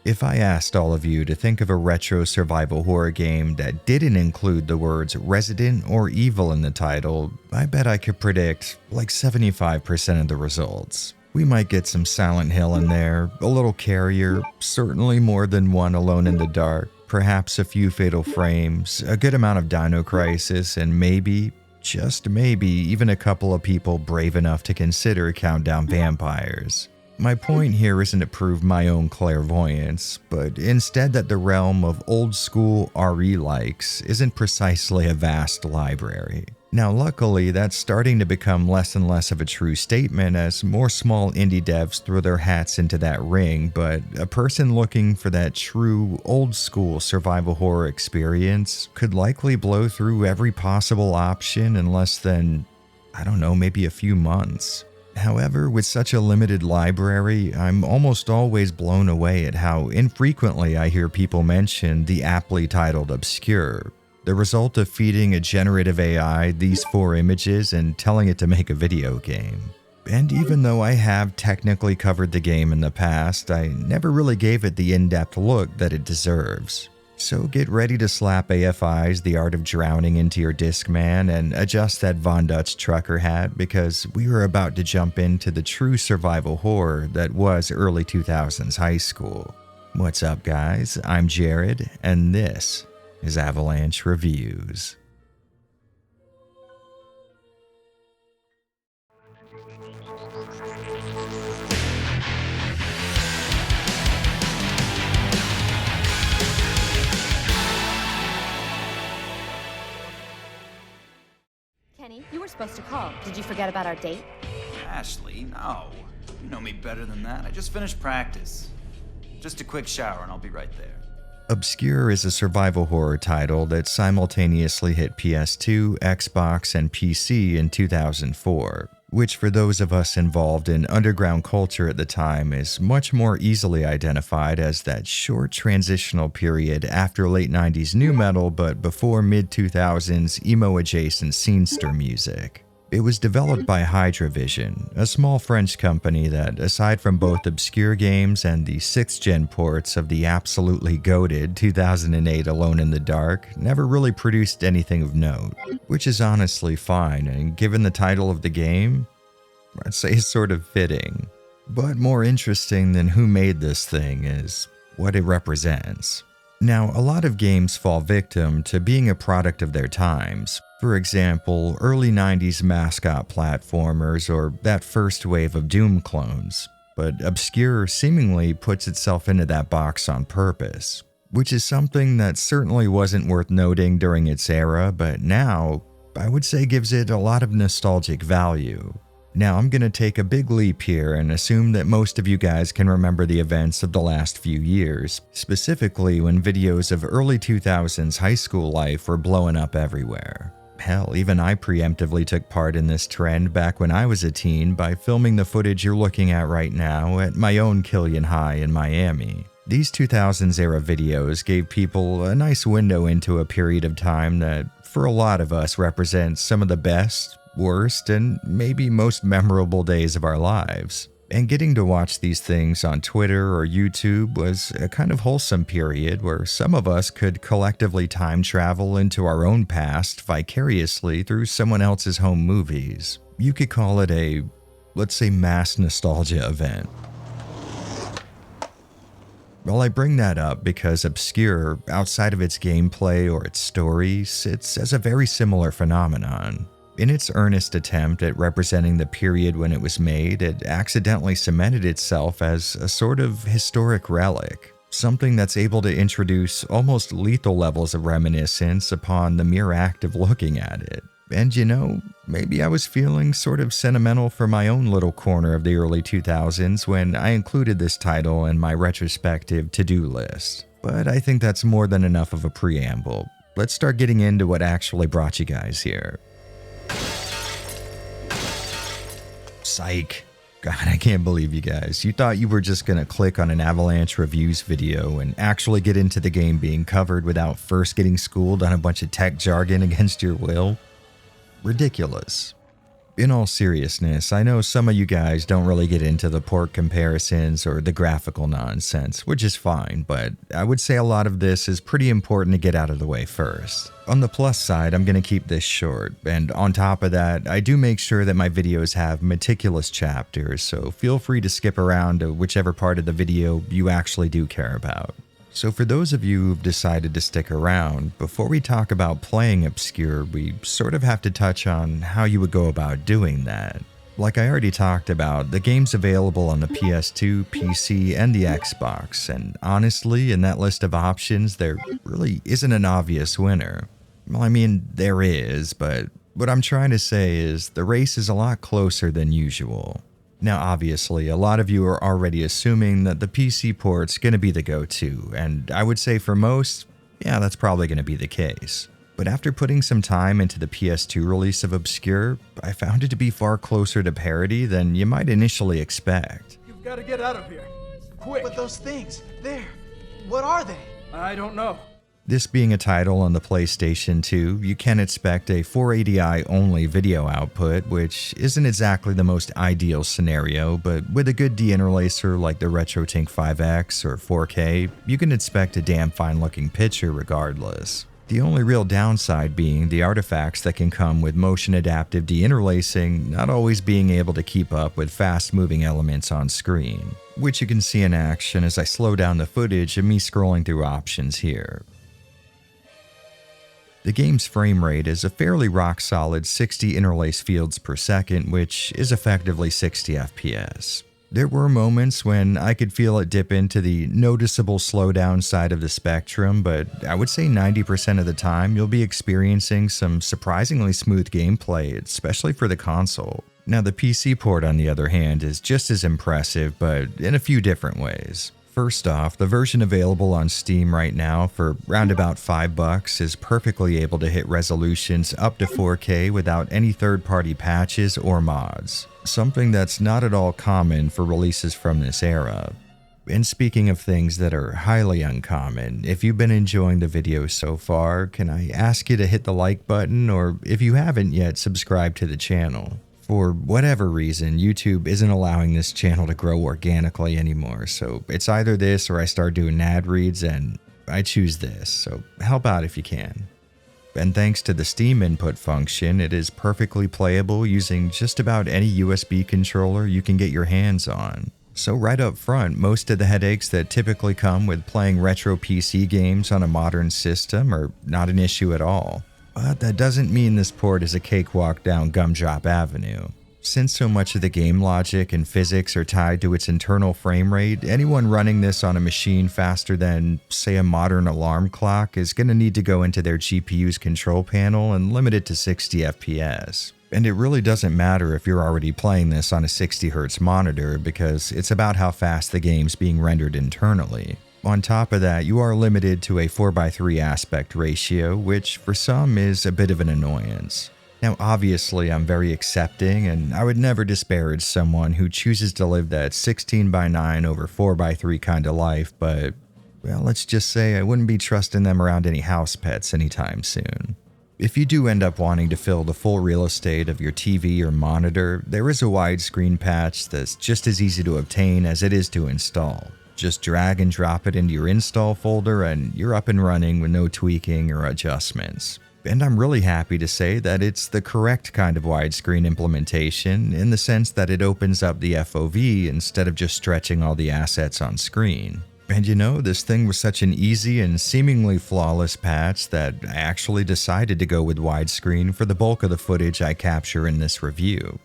If I asked all of you to think of a retro survival horror game that didn't include the words Resident or Evil in the title, I bet I could predict like 75% of the results. We might get some Silent Hill in there, a little Carrier, certainly more than one Alone in the Dark, perhaps a few Fatal Frames, a good amount of Dino Crisis, and maybe, just maybe, even a couple of people brave enough to consider Countdown Vampires. My point here isn't to prove my own clairvoyance, but instead that the realm of old-school RE likes isn't precisely a vast library. Now luckily, that's starting to become less and less of a true statement as more small indie devs throw their hats into that ring, but a person looking for that true old-school survival horror experience could likely blow through every possible option in less than, I don't know, maybe a few months. However, with such a limited library, I'm almost always blown away at how infrequently I hear people mention the aptly titled Obscure, the result of feeding a generative AI these 4 images and telling it to make a video game. And even though I have technically covered the game in the past, I never really gave it the in-depth look that it deserves. So get ready to slap AFI's The Art of Drowning into your Discman and adjust that Von Dutch trucker hat because we are about to jump into the true survival horror that was early 2000s high school. What's up, guys? I'm Jared, and this is Avalanche Reviews. Kenny, you were supposed to call. Did you forget about our date? Ashley, no. You know me better than that. I just finished practice. Just a quick shower and I'll be right there. Obscure is a survival horror title that simultaneously hit PS2, Xbox, and PC in 2004, which for those of us involved in underground culture at the time is much more easily identified as that short transitional period after late 90s nu metal but before mid-2000s emo-adjacent scenester music. It was developed by Hydravision, a small French company that, aside from both Obscure games and the 6th-gen ports of the absolutely goated 2008 Alone in the Dark, never really produced anything of note, which is honestly fine, and given the title of the game, I'd say it's sort of fitting. But more interesting than who made this thing is what it represents. Now, a lot of games fall victim to being a product of their times. For example, early 90s mascot platformers or that first wave of Doom clones. But Obscure seemingly puts itself into that box on purpose, which is something that certainly wasn't worth noting during its era, but now, I would say gives it a lot of nostalgic value. Now, I'm gonna take a big leap here and assume that most of you guys can remember the events of the last few years, specifically when videos of early 2000s high school life were blowing up everywhere. Hell, even I preemptively took part in this trend back when I was a teen by filming the footage you're looking at right now at my own Killian High in Miami. These 2000s era videos gave people a nice window into a period of time that, for a lot of us, represents some of the best, worst, and maybe most memorable days of our lives. And getting to watch these things on Twitter or YouTube was a kind of wholesome period where some of us could collectively time travel into our own past vicariously through someone else's home movies. You could call it a, let's say, mass nostalgia event. Well, I bring that up because Obscure, outside of its gameplay or its story, sits as a very similar phenomenon. In its earnest attempt at representing the period when it was made, it accidentally cemented itself as a sort of historic relic, something that's able to introduce almost lethal levels of reminiscence upon the mere act of looking at it. And you know, maybe I was feeling sort of sentimental for my own little corner of the early 2000s when I included this title in my retrospective to-do list. But I think that's more than enough of a preamble. Let's start getting into what actually brought you guys here. Psych. God, I can't believe you guys. You thought you were just gonna click on an Avalanche Reviews video and actually get into the game being covered without first getting schooled on a bunch of tech jargon against your will? Ridiculous. In all seriousness, I know some of you guys don't really get into the port comparisons or the graphical nonsense, which is fine, but I would say a lot of this is pretty important to get out of the way first. On the plus side, I'm going to keep this short, and on top of that, I do make sure that my videos have meticulous chapters, so feel free to skip around to whichever part of the video you actually do care about. So for those of you who've decided to stick around, before we talk about playing Obscure, we sort of have to touch on how you would go about doing that. Like I already talked about, the game's available on the PS2, PC, and the Xbox, and honestly, in that list of options, there really isn't an obvious winner. Well, I mean, there is, but what I'm trying to say is the race is a lot closer than usual. Now, obviously, a lot of you are already assuming that the PC port's going to be the go-to, and I would say for most, yeah, that's probably going to be the case. But after putting some time into the PS2 release of Obscure, I found it to be far closer to parity than you might initially expect. You've got to get out of here. Quick. But those things, there, what are they? I don't know. This being a title on the PlayStation 2, you can expect a 480i only video output, which isn't exactly the most ideal scenario, but with a good deinterlacer like the RetroTink 5X or 4K, you can expect a damn fine looking picture regardless. The only real downside being the artifacts that can come with motion adaptive deinterlacing not always being able to keep up with fast moving elements on screen, which you can see in action as I slow down the footage of me scrolling through options here. The game's frame rate is a fairly rock-solid 60 interlace fields per second, which is effectively 60 FPS. There were moments when I could feel it dip into the noticeable slowdown side of the spectrum, but I would say 90% of the time you'll be experiencing some surprisingly smooth gameplay, especially for the console. Now the PC port, on the other hand, is just as impressive, but in a few different ways. First off, the version available on Steam right now for round about $5 is perfectly able to hit resolutions up to 4K without any third-party patches or mods, something that's not at all common for releases from this era. And speaking of things that are highly uncommon, if you've been enjoying the video so far, can I ask you to hit the like button, or if you haven't yet, subscribe to the channel. For whatever reason, YouTube isn't allowing this channel to grow organically anymore, so it's either this or I start doing ad reads, and I choose this, so help out if you can. And thanks to the Steam input function, it is perfectly playable using just about any USB controller you can get your hands on. So right up front, most of the headaches that typically come with playing retro PC games on a modern system are not an issue at all. But that doesn't mean this port is a cakewalk down Gumdrop Avenue. Since so much of the game logic and physics are tied to its internal frame rate, anyone running this on a machine faster than, say, a modern alarm clock is going to need to go into their GPU's control panel and limit it to 60 FPS. And it really doesn't matter if you're already playing this on a 60Hz monitor, because it's about how fast the game's being rendered internally. On top of that, you are limited to a 4:3 aspect ratio, which for some is a bit of an annoyance. Now obviously I'm very accepting, and I would never disparage someone who chooses to live that 16:9 over 4:3 kind of life, but, well, let's just say I wouldn't be trusting them around any house pets anytime soon. If you do end up wanting to fill the full real estate of your TV or monitor, there is a widescreen patch that's just as easy to obtain as it is to install. Just drag and drop it into your install folder and you're up and running with no tweaking or adjustments. And I'm really happy to say that it's the correct kind of widescreen implementation, in the sense that it opens up the FOV instead of just stretching all the assets on screen. And you know, this thing was such an easy and seemingly flawless patch that I actually decided to go with widescreen for the bulk of the footage I capture in this review.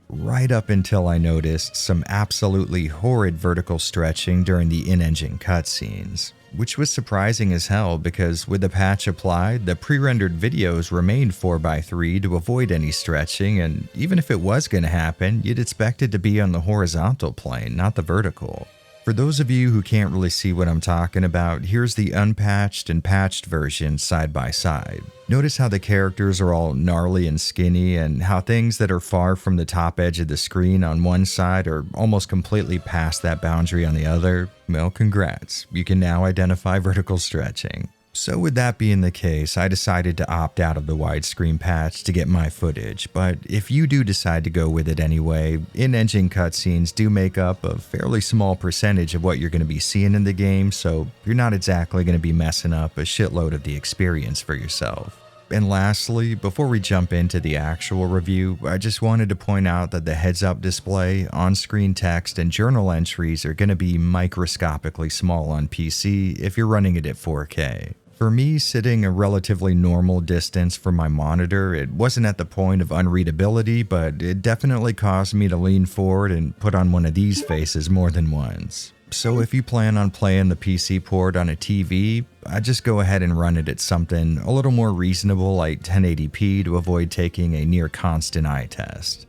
Right up until I noticed some absolutely horrid vertical stretching during the in-engine cutscenes, which was surprising as hell because with the patch applied, the pre-rendered videos remained 4:3 to avoid any stretching, and even if it was going to happen, you'd expect it to be on the horizontal plane, not the vertical. For those of you who can't really see what I'm talking about, here's the unpatched and patched version side by side. Notice how the characters are all gnarly and skinny, and how things that are far from the top edge of the screen on one side are almost completely past that boundary on the other? Well, congrats. You can now identify vertical stretching. So with that being the case, I decided to opt out of the widescreen patch to get my footage, but if you do decide to go with it anyway, in-engine cutscenes do make up a fairly small percentage of what you're going to be seeing in the game, so you're not exactly going to be messing up a shitload of the experience for yourself. And lastly, before we jump into the actual review, I just wanted to point out that the heads-up display, on-screen text, and journal entries are going to be microscopically small on PC if you're running it at 4K. For me, sitting a relatively normal distance from my monitor, it wasn't at the point of unreadability, but it definitely caused me to lean forward and put on one of these faces more than once. So if you plan on playing the PC port on a TV, I'd just go ahead and run it at something a little more reasonable like 1080p to avoid taking a near constant eye test.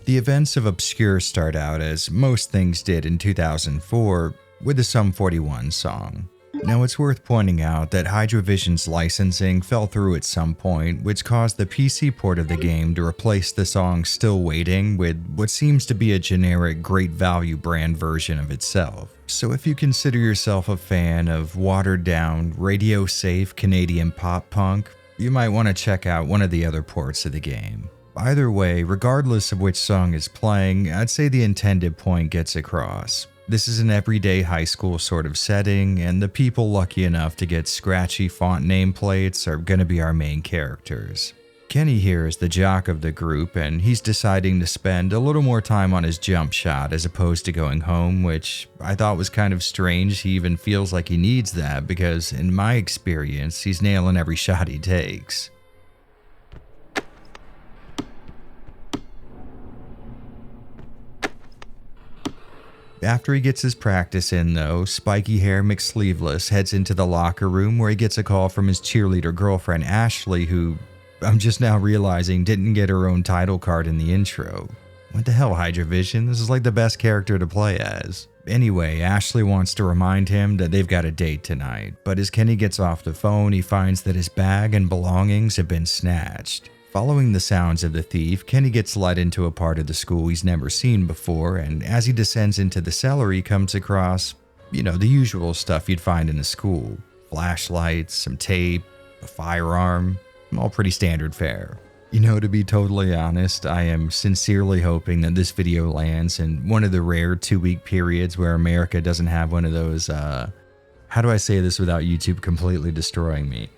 The events of Obscure start out as most things did in 2004, with the Sum 41 song. Now it's worth pointing out that Hydrovision's licensing fell through at some point, which caused the PC port of the game to replace the song Still Waiting with what seems to be a generic Great Value brand version of itself. So if you consider yourself a fan of watered-down, radio-safe Canadian pop-punk, you might want to check out one of the other ports of the game. Either way, regardless of which song is playing, I'd say the intended point gets across. This is an everyday high school sort of setting, and the people lucky enough to get scratchy font nameplates are gonna be our main characters. Kenny here is the jock of the group, and he's deciding to spend a little more time on his jump shot as opposed to going home, which I thought was kind of strange. He even feels like he needs that because, in my experience, he's nailing every shot he takes. After he gets his practice in though, spiky hair McSleeveless heads into the locker room where he gets a call from his cheerleader girlfriend Ashley, who I'm just now realizing didn't get her own title card in the intro. What the hell, Hydrovision? This is like the best character to play as. Anyway, Ashley wants to remind him that they've got a date tonight, but as Kenny gets off the phone, he finds that his bag and belongings have been snatched. Following the sounds of the thief, Kenny gets led into a part of the school he's never seen before, and as he descends into the cellar, he comes across, the usual stuff you'd find in a school. Flashlights, some tape, a firearm, all pretty standard fare. To be totally honest, I am sincerely hoping that this video lands in one of the rare 2-week periods where America doesn't have one of those, how do I say this without YouTube completely destroying me?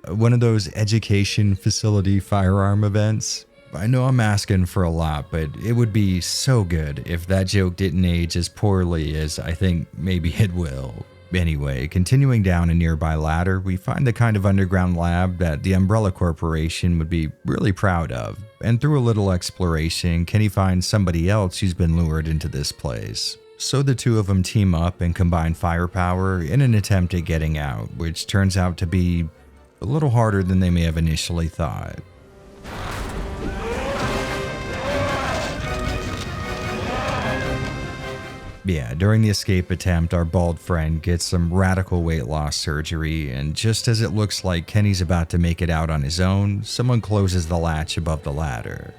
One of those education facility firearm events. I know I'm asking for a lot, but it would be so good if that joke didn't age as poorly as I think maybe it will. Anyway, continuing down a nearby ladder, we find the kind of underground lab that the Umbrella Corporation would be really proud of. And through a little exploration, Kenny finds somebody else who's been lured into this place. So the two of them team up and combine firepower in an attempt at getting out, which turns out to be a little harder than they may have initially thought. Yeah, during the escape attempt, our bald friend gets some radical weight loss surgery, and just as it looks like Kenny's about to make it out on his own, someone closes the latch above the ladder.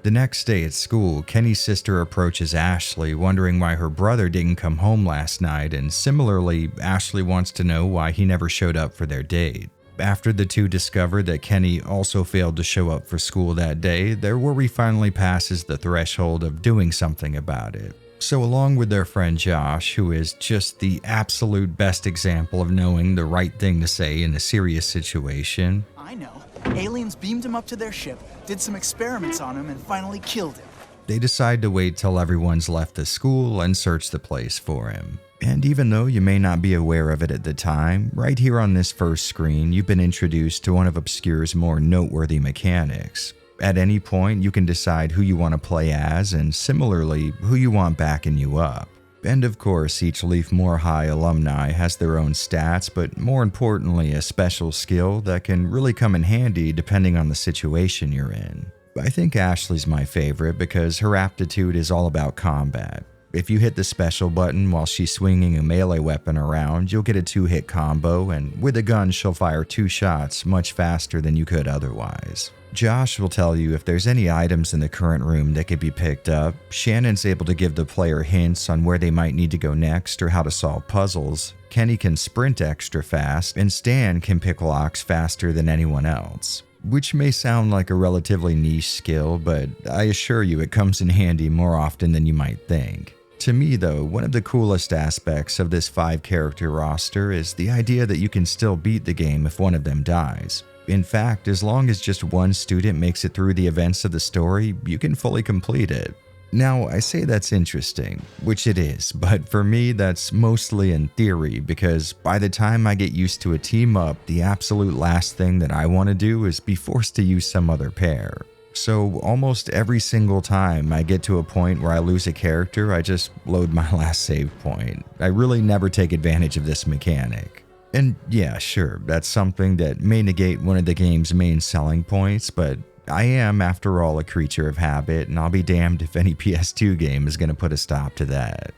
The next day at school, Kenny's sister approaches Ashley, wondering why her brother didn't come home last night, and similarly, Ashley wants to know why he never showed up for their date. After the two discover that Kenny also failed to show up for school that day, their worry finally passes the threshold of doing something about it. So along with their friend Josh, who is just the absolute best example of knowing the right thing to say in a serious situation, I know. Aliens beamed him up to their ship, did some experiments on him, and finally killed him. they decide to wait till everyone's left the school and search the place for him. And even though you may not be aware of it at the time, right here on this first screen, you've been introduced to one of Obscure's more noteworthy mechanics. At any point, you can decide who you want to play as, and similarly, who you want backing you up. And of course, each Leaf More High alumni has their own stats, but more importantly, a special skill that can really come in handy depending on the situation you're in. I think Ashley's my favorite because her aptitude is all about combat. If you hit the special button while she's swinging a melee weapon around, you'll get a 2-hit combo, and with a gun she'll fire 2 shots much faster than you could otherwise. Josh will tell you if there's any items in the current room that could be picked up. Shannon's able to give the player hints on where they might need to go next or how to solve puzzles. Kenny can sprint extra fast, and Stan can pick locks faster than anyone else. Which may sound like a relatively niche skill, but I assure you it comes in handy more often than you might think. To me though, one of the coolest aspects of this 5-character roster is the idea that you can still beat the game if one of them dies. In fact, as long as just one student makes it through the events of the story, you can fully complete it. Now, I say that's interesting, which it is, but for me that's mostly in theory, because by the time I get used to a team up, the absolute last thing that I want to do is be forced to use some other pair. So almost every single time I get to a point where I lose a character, I just load my last save point. I really never take advantage of this mechanic. And yeah, sure, that's something that may negate one of the game's main selling points, but I am, after all, a creature of habit, and I'll be damned if any PS2 game is going to put a stop to that.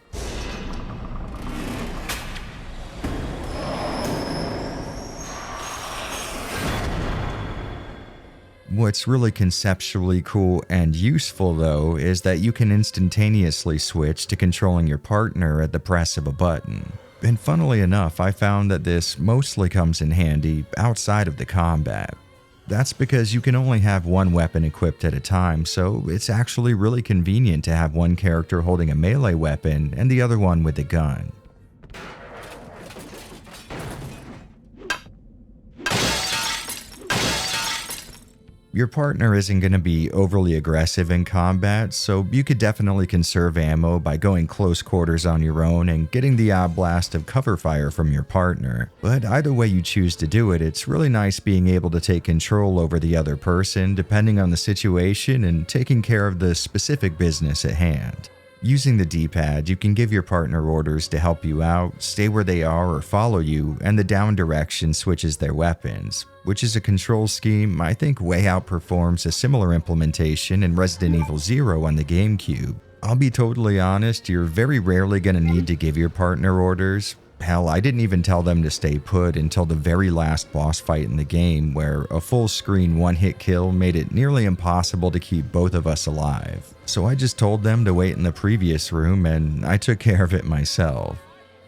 What's really conceptually cool and useful though is that you can instantaneously switch to controlling your partner at the press of a button. And funnily enough, I found that this mostly comes in handy outside of the combat. That's because you can only have one weapon equipped at a time, so it's actually really convenient to have one character holding a melee weapon and the other one with a gun. Your partner isn't going to be overly aggressive in combat, so you could definitely conserve ammo by going close quarters on your own and getting the odd blast of cover fire from your partner. But either way you choose to do it, it's really nice being able to take control over the other person depending on the situation and taking care of the specific business at hand. Using the D-pad, you can give your partner orders to help you out, stay where they are, or follow you, and the down direction switches their weapons, which is a control scheme I think way outperforms a similar implementation in Resident Evil 0 on the GameCube. I'll be totally honest, you're very rarely going to need to give your partner orders. Hell, I didn't even tell them to stay put until the very last boss fight in the game, where a full screen one-hit kill made it nearly impossible to keep both of us alive. So I just told them to wait in the previous room and I took care of it myself.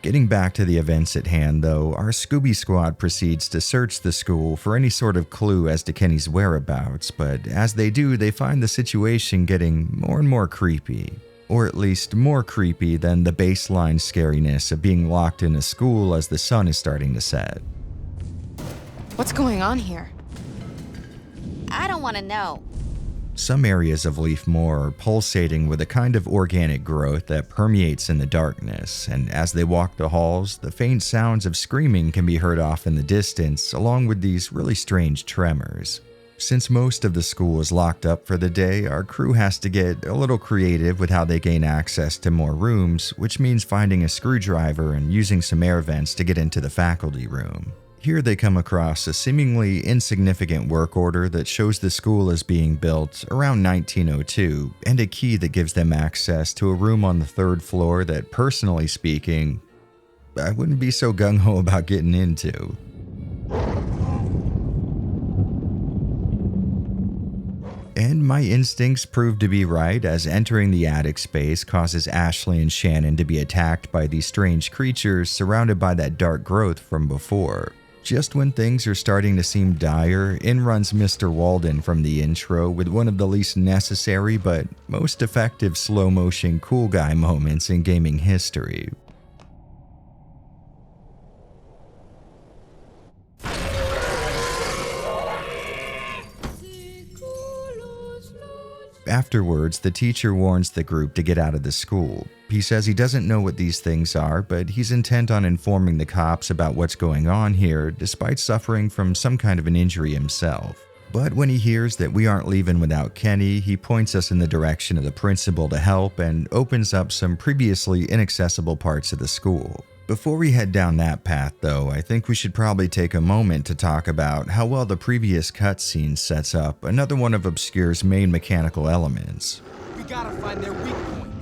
Getting back to the events at hand though, our Scooby Squad proceeds to search the school for any sort of clue as to Kenny's whereabouts, but as they do, they find the situation getting more and more creepy. Or at least more creepy than the baseline scariness of being locked in a school as the sun is starting to set. What's going on here? I don't want to know. Some areas of Leafmore are pulsating with a kind of organic growth that permeates in the darkness, and as they walk the halls, the faint sounds of screaming can be heard off in the distance, along with these really strange tremors. Since most of the school is locked up for the day, our crew has to get a little creative with how they gain access to more rooms, which means finding a screwdriver and using some air vents to get into the faculty room. Here they come across a seemingly insignificant work order that shows the school is being built around 1902, and a key that gives them access to a room on the 3rd floor that, personally speaking, I wouldn't be so gung-ho about getting into. And my instincts proved to be right, as entering the attic space causes Ashley and Shannon to be attacked by these strange creatures surrounded by that dark growth from before. Just when things are starting to seem dire, in runs Mr. Walden from the intro with one of the least necessary but most effective slow-motion cool guy moments in gaming history. Afterwards, the teacher warns the group to get out of the school. He says he doesn't know what these things are, but he's intent on informing the cops about what's going on here, despite suffering from some kind of an injury himself. But when he hears that we aren't leaving without Kenny, he points us in the direction of the principal to help and opens up some previously inaccessible parts of the school. Before we head down that path though, I think we should probably take a moment to talk about how well the previous cutscene sets up another one of Obscure's main mechanical elements. We gotta find their weak point.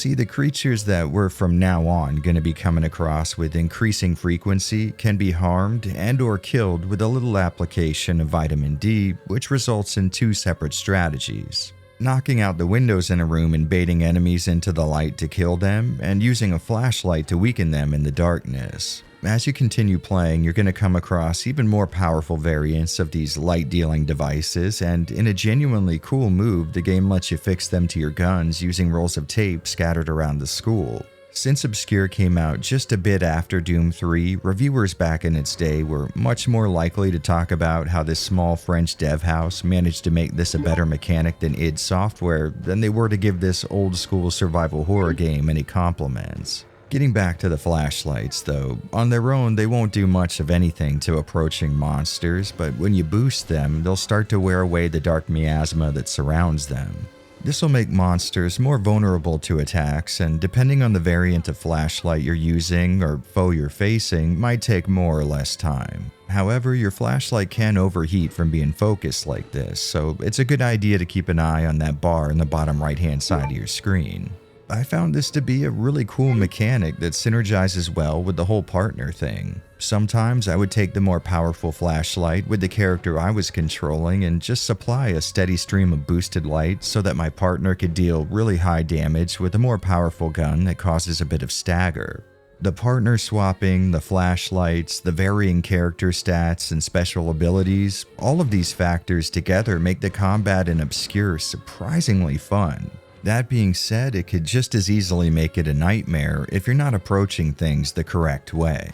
See, the creatures that we're from now on going to be coming across with increasing frequency can be harmed and or killed with a little application of vitamin D, which results in two separate strategies. Knocking out the windows in a room and baiting enemies into the light to kill them, and using a flashlight to weaken them in the darkness. As you continue playing, you're going to come across even more powerful variants of these light-dealing devices, and in a genuinely cool move, the game lets you fix them to your guns using rolls of tape scattered around the school. Since Obscure came out just a bit after Doom 3, reviewers back in its day were much more likely to talk about how this small French dev house managed to make this a better mechanic than id Software than they were to give this old-school survival horror game any compliments. Getting back to the flashlights though, on their own they won't do much of anything to approaching monsters, but when you boost them, they'll start to wear away the dark miasma that surrounds them. This will make monsters more vulnerable to attacks, and depending on the variant of flashlight you're using or foe you're facing, might take more or less time. However, your flashlight can overheat from being focused like this, so it's a good idea to keep an eye on that bar in the bottom right hand side of your screen. I found this to be a really cool mechanic that synergizes well with the whole partner thing. Sometimes I would take the more powerful flashlight with the character I was controlling and just supply a steady stream of boosted light so that my partner could deal really high damage with a more powerful gun that causes a bit of stagger. The partner swapping, the flashlights, the varying character stats and special abilities, all of these factors together make the combat in Obscure surprisingly fun. That being said, it could just as easily make it a nightmare if you're not approaching things the correct way.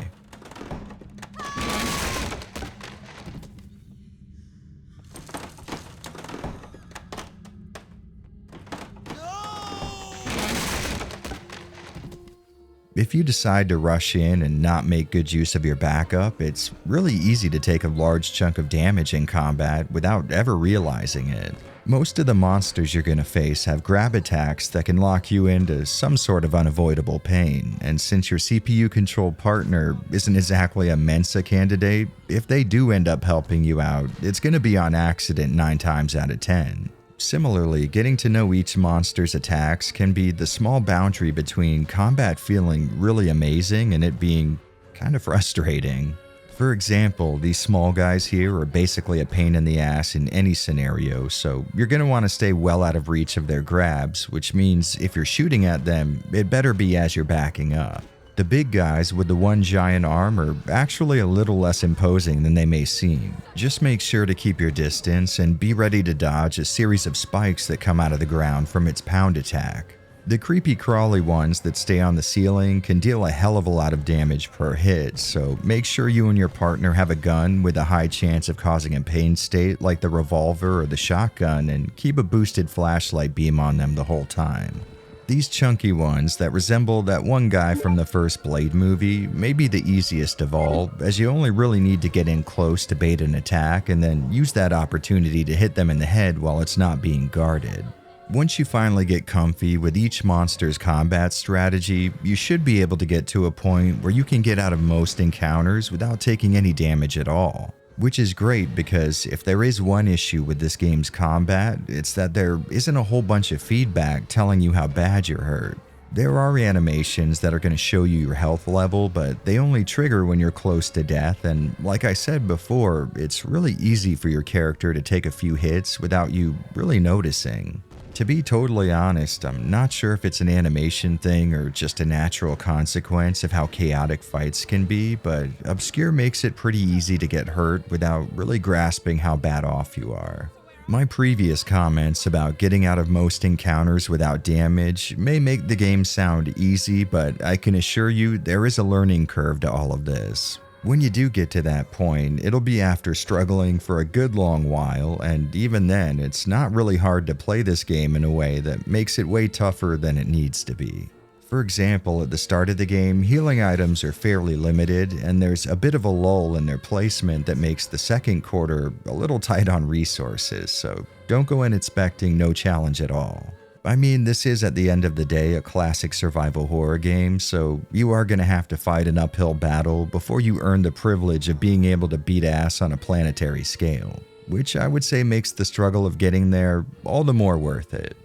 If you decide to rush in and not make good use of your backup, it's really easy to take a large chunk of damage in combat without ever realizing it. Most of the monsters you're going to face have grab attacks that can lock you into some sort of unavoidable pain, and since your CPU-controlled partner isn't exactly a Mensa candidate, if they do end up helping you out, it's going to be on accident 9 times out of 10. Similarly, getting to know each monster's attacks can be the small boundary between combat feeling really amazing and it being kind of frustrating. For example, these small guys here are basically a pain in the ass in any scenario, so you're going to want to stay well out of reach of their grabs, which means if you're shooting at them, it better be as you're backing up. The big guys with the one giant arm are actually a little less imposing than they may seem. Just make sure to keep your distance and be ready to dodge a series of spikes that come out of the ground from its pound attack. The creepy crawly ones that stay on the ceiling can deal a hell of a lot of damage per hit, so make sure you and your partner have a gun with a high chance of causing a pain state like the revolver or the shotgun, and keep a boosted flashlight beam on them the whole time. These chunky ones that resemble that one guy from the first Blade movie may be the easiest of all, as you only really need to get in close to bait an attack and then use that opportunity to hit them in the head while it's not being guarded. Once you finally get comfy with each monster's combat strategy, you should be able to get to a point where you can get out of most encounters without taking any damage at all. Which is great because if there is one issue with this game's combat, it's that there isn't a whole bunch of feedback telling you how bad you're hurt. There are animations that are going to show you your health level, but they only trigger when you're close to death, and like I said before, it's really easy for your character to take a few hits without you really noticing. To be totally honest, I'm not sure if it's an animation thing or just a natural consequence of how chaotic fights can be, but Obscure makes it pretty easy to get hurt without really grasping how bad off you are. My previous comments about getting out of most encounters without damage may make the game sound easy, but I can assure you there is a learning curve to all of this. When you do get to that point, it'll be after struggling for a good long while, and even then, it's not really hard to play this game in a way that makes it way tougher than it needs to be. For example, at the start of the game, healing items are fairly limited, and there's a bit of a lull in their placement that makes the second quarter a little tight on resources, so don't go in expecting no challenge at all. I mean, this is at the end of the day a classic survival horror game, so you are going to have to fight an uphill battle before you earn the privilege of being able to beat ass on a planetary scale, which I would say makes the struggle of getting there all the more worth it.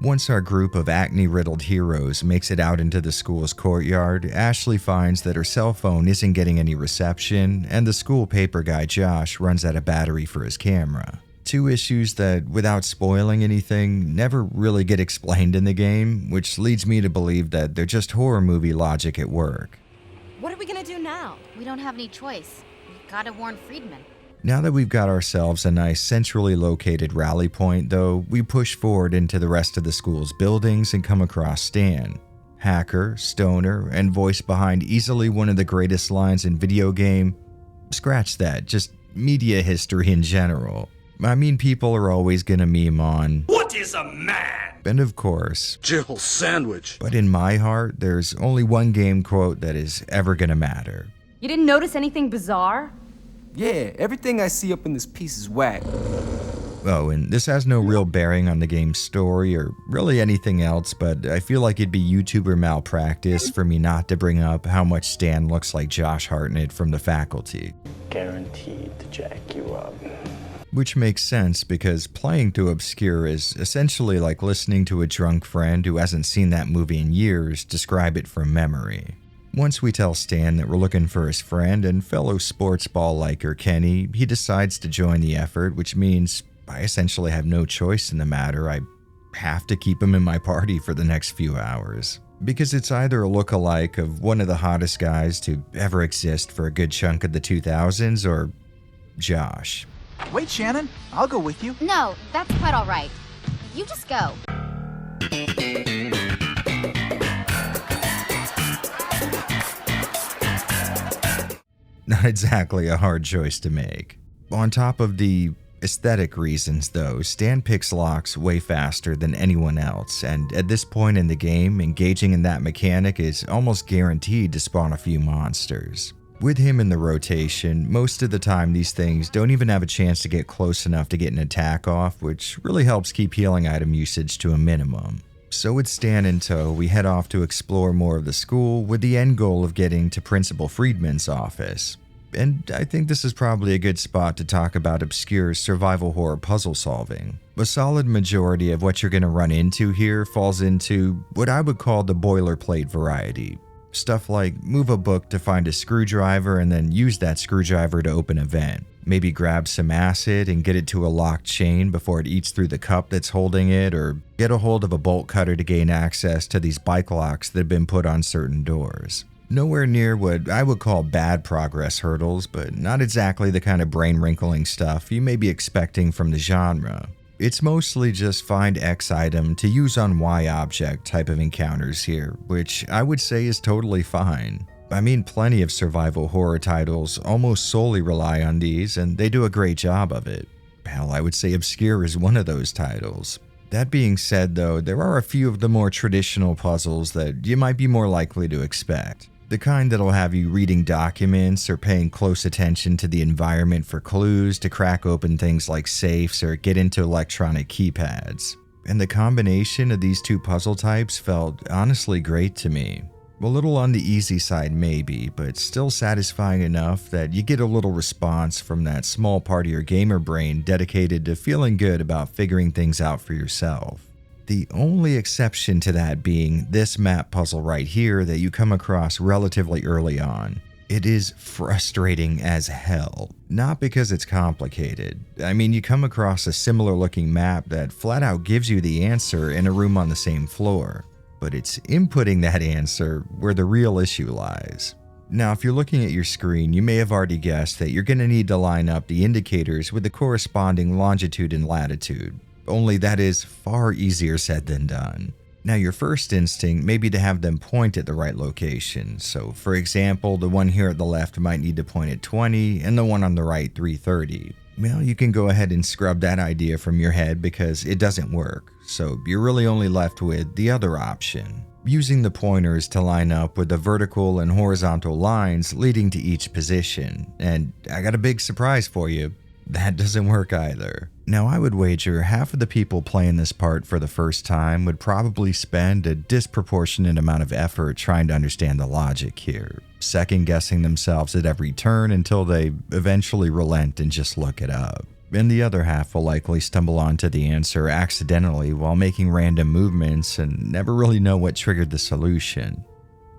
Once our group of acne-riddled heroes makes it out into the school's courtyard, Ashley finds that her cell phone isn't getting any reception, and the school paper guy Josh runs out of battery for his camera. Two issues that, without spoiling anything, never really get explained in the game, which leads me to believe that they're just horror movie logic at work. What are we gonna do now? We don't have any choice. We've gotta warn Friedman. Now that we've got ourselves a nice centrally located rally point, though, we push forward into the rest of the school's buildings and come across Stan. Hacker, stoner, and voice behind easily one of the greatest lines in video game. Scratch that, just media history in general. I mean, people are always gonna meme on, "What is a man?" And of course, Jill sandwich. But in my heart, there's only one game quote that is ever gonna matter. You didn't notice anything bizarre? Yeah, everything I see up in this piece is whack. Oh, and this has no real bearing on the game's story or really anything else, but I feel like it'd be YouTuber malpractice for me not to bring up how much Stan looks like Josh Hartnett from The Faculty. Guaranteed to jack you up. Which makes sense because playing to Obscure is essentially like listening to a drunk friend who hasn't seen that movie in years describe it from memory. Once we tell Stan that we're looking for his friend and fellow sports ball liker Kenny, he decides to join the effort, which means I essentially have no choice in the matter. I have to keep him in my party for the next few hours. Because it's either a look-alike of one of the hottest guys to ever exist for a good chunk of the 2000s or Josh. Wait, Shannon, I'll go with you. No, that's quite all right. You just go. Not exactly a hard choice to make. On top of the aesthetic reasons, though, Stan picks locks way faster than anyone else, and at this point in the game, engaging in that mechanic is almost guaranteed to spawn a few monsters. With him in the rotation, most of the time these things don't even have a chance to get close enough to get an attack off, which really helps keep healing item usage to a minimum. So with Stan in tow, we head off to explore more of the school with the end goal of getting to Principal Friedman's office. And I think this is probably a good spot to talk about obscure survival horror puzzle solving. A solid majority of what you're going to run into here falls into what I would call the boilerplate variety. Stuff like move a book to find a screwdriver and then use that screwdriver to open a vent. Maybe grab some acid and get it to a locked chain before it eats through the cup that's holding it, or get a hold of a bolt cutter to gain access to these bike locks that have been put on certain doors. Nowhere near what I would call bad progress hurdles, but not exactly the kind of brain-wrinkling stuff you may be expecting from the genre. It's mostly just find X item to use on Y object type of encounters here, which I would say is totally fine. I mean, plenty of survival horror titles almost solely rely on these, and they do a great job of it. Hell, I would say Obscure is one of those titles. That being said, though, there are a few of the more traditional puzzles that you might be more likely to expect. The kind that'll have you reading documents or paying close attention to the environment for clues to crack open things like safes or get into electronic keypads. And the combination of these two puzzle types felt honestly great to me. A little on the easy side maybe, but still satisfying enough that you get a little response from that small part of your gamer brain dedicated to feeling good about figuring things out for yourself. The only exception to that being this map puzzle right here that you come across relatively early on. It is frustrating as hell. Not because it's complicated. I mean, you come across a similar looking map that flat out gives you the answer in a room on the same floor. But it's inputting that answer where the real issue lies. Now, if you're looking at your screen, you may have already guessed that you're going to need to line up the indicators with the corresponding longitude and latitude. Only that is far easier said than done. Now, your first instinct may be to have them point at the right location. So, for example, the one here at the left might need to point at 20 and the one on the right 330. Well, you can go ahead and scrub that idea from your head because it doesn't work. So you're really only left with the other option, using the pointers to line up with the vertical and horizontal lines leading to each position. And I got a big surprise for you. That doesn't work either. Now, I would wager half of the people playing this part for the first time would probably spend a disproportionate amount of effort trying to understand the logic here, second-guessing themselves at every turn until they eventually relent and just look it up. and the other half will likely stumble onto the answer accidentally while making random movements and never really know what triggered the solution.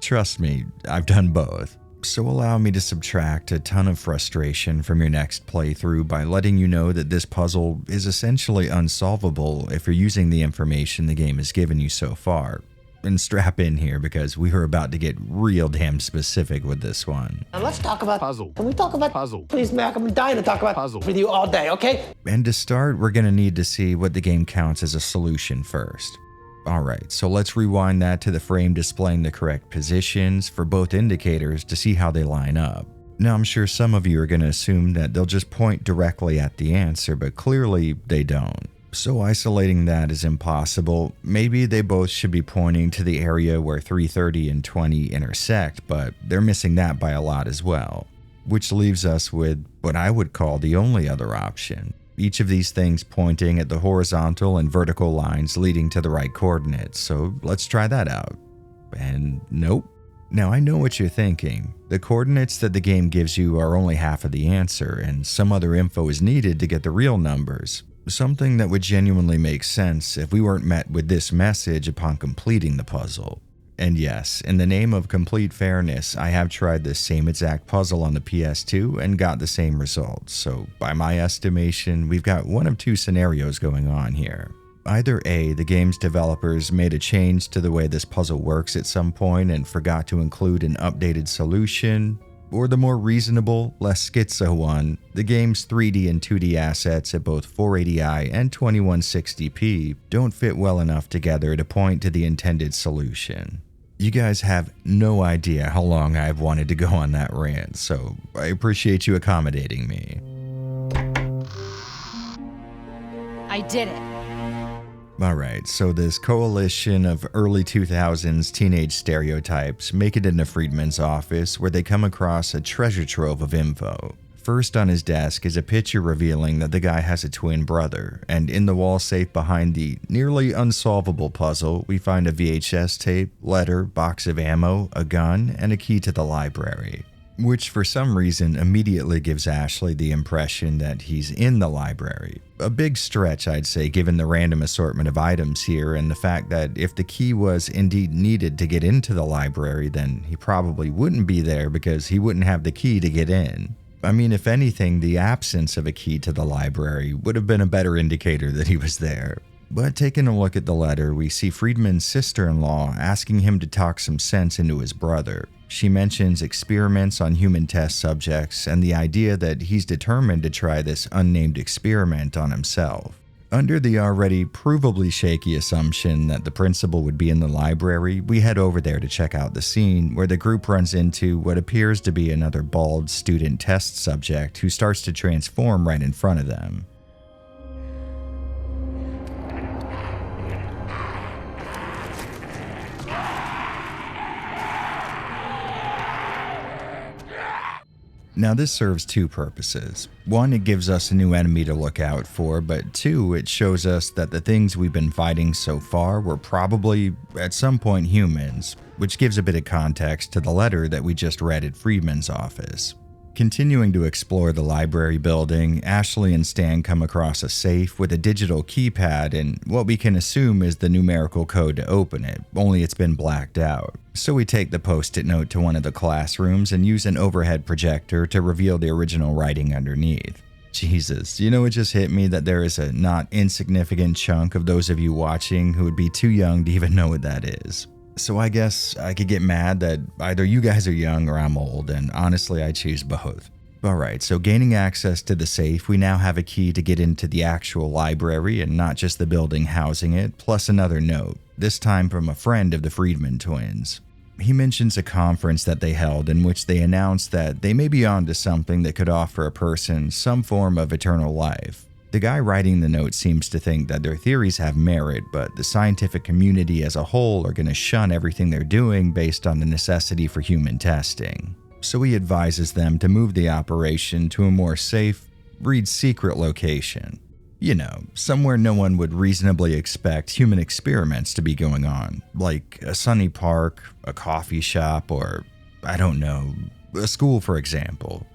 Trust me, I've done both. So allow me to subtract a ton of frustration from your next playthrough by letting you know that this puzzle is essentially unsolvable if you're using the information the game has given you so far. And strap in here because we are about to get real damn specific with this one. Now let's talk about puzzle. Can we talk about puzzle? Please, Mac, I'm dying to talk about puzzle with you all day, okay? And to start, we're going to need to see what the game counts as a solution first. Alright, so let's rewind that to the frame displaying the correct positions for both indicators to see how they line up. Now I'm sure some of you are going to assume that they'll just point directly at the answer, but clearly they don't. So isolating that is impossible. Maybe they both should be pointing to the area where 330 and 20 intersect, but they're missing that by a lot as well. Which leaves us with what I would call the only other option. Each of these things pointing at the horizontal and vertical lines leading to the right coordinates, so let's try that out. And nope. Now I know what you're thinking. The coordinates that the game gives you are only half of the answer, and some other info is needed to get the real numbers. Something that would genuinely make sense if we weren't met with this message upon completing the puzzle. And yes, in the name of complete fairness, I have tried this same exact puzzle on the PS2 and got the same results, so by my estimation, we've got one of two scenarios going on here. Either A, the game's developers made a change to the way this puzzle works at some point and forgot to include an updated solution, or the more reasonable, less schizo one, the game's 3D and 2D assets at both 480i and 2160p don't fit well enough together to point to the intended solution. You guys have no idea how long I've wanted to go on that rant, so I appreciate you accommodating me. I did it. Alright, so this coalition of early 2000s teenage stereotypes make it into Friedman's office where they come across a treasure trove of info. First on his desk is a picture revealing that the guy has a twin brother, and in the wall safe behind the nearly unsolvable puzzle, we find a VHS tape, letter, box of ammo, a gun, and a key to the library. Which for some reason immediately gives Ashley the impression that he's in the library. A big stretch, I'd say, given the random assortment of items here and the fact that if the key was indeed needed to get into the library, then he probably wouldn't be there because he wouldn't have the key to get in. I mean, if anything, the absence of a key to the library would have been a better indicator that he was there. But taking a look at the letter, we see Friedman's sister-in-law asking him to talk some sense into his brother. She mentions experiments on human test subjects and the idea that he's determined to try this unnamed experiment on himself. Under the already provably shaky assumption that the principal would be in the library, we head over there to check out the scene where the group runs into what appears to be another bald student test subject who starts to transform right in front of them. Now this serves two purposes. One, it gives us a new enemy to look out for, but two, it shows us that the things we've been fighting so far were probably, at some point, humans, which gives a bit of context to the letter that we just read at Friedman's office. Continuing to explore the library building, Ashley and Stan come across a safe with a digital keypad and what we can assume is the numerical code to open it, only it's been blacked out. So we take the post-it note to one of the classrooms and use an overhead projector to reveal the original writing underneath. Jesus, you know, it just hit me that there is a not insignificant chunk of those of you watching who would be too young to even know what that is. So I guess I could get mad that either you guys are young or I'm old, and honestly I choose both. Alright, so gaining access to the safe, we now have a key to get into the actual library and not just the building housing it, plus another note, this time from a friend of the Friedman twins. He mentions a conference that they held in which they announced that they may be onto something that could offer a person some form of eternal life. The guy writing the note seems to think that their theories have merit, but the scientific community as a whole are going to shun everything they're doing based on the necessity for human testing. So he advises them to move the operation to a more safe, read secret location. You know, somewhere no one would reasonably expect human experiments to be going on, like a sunny park, a coffee shop, or, I don't know, a school for example.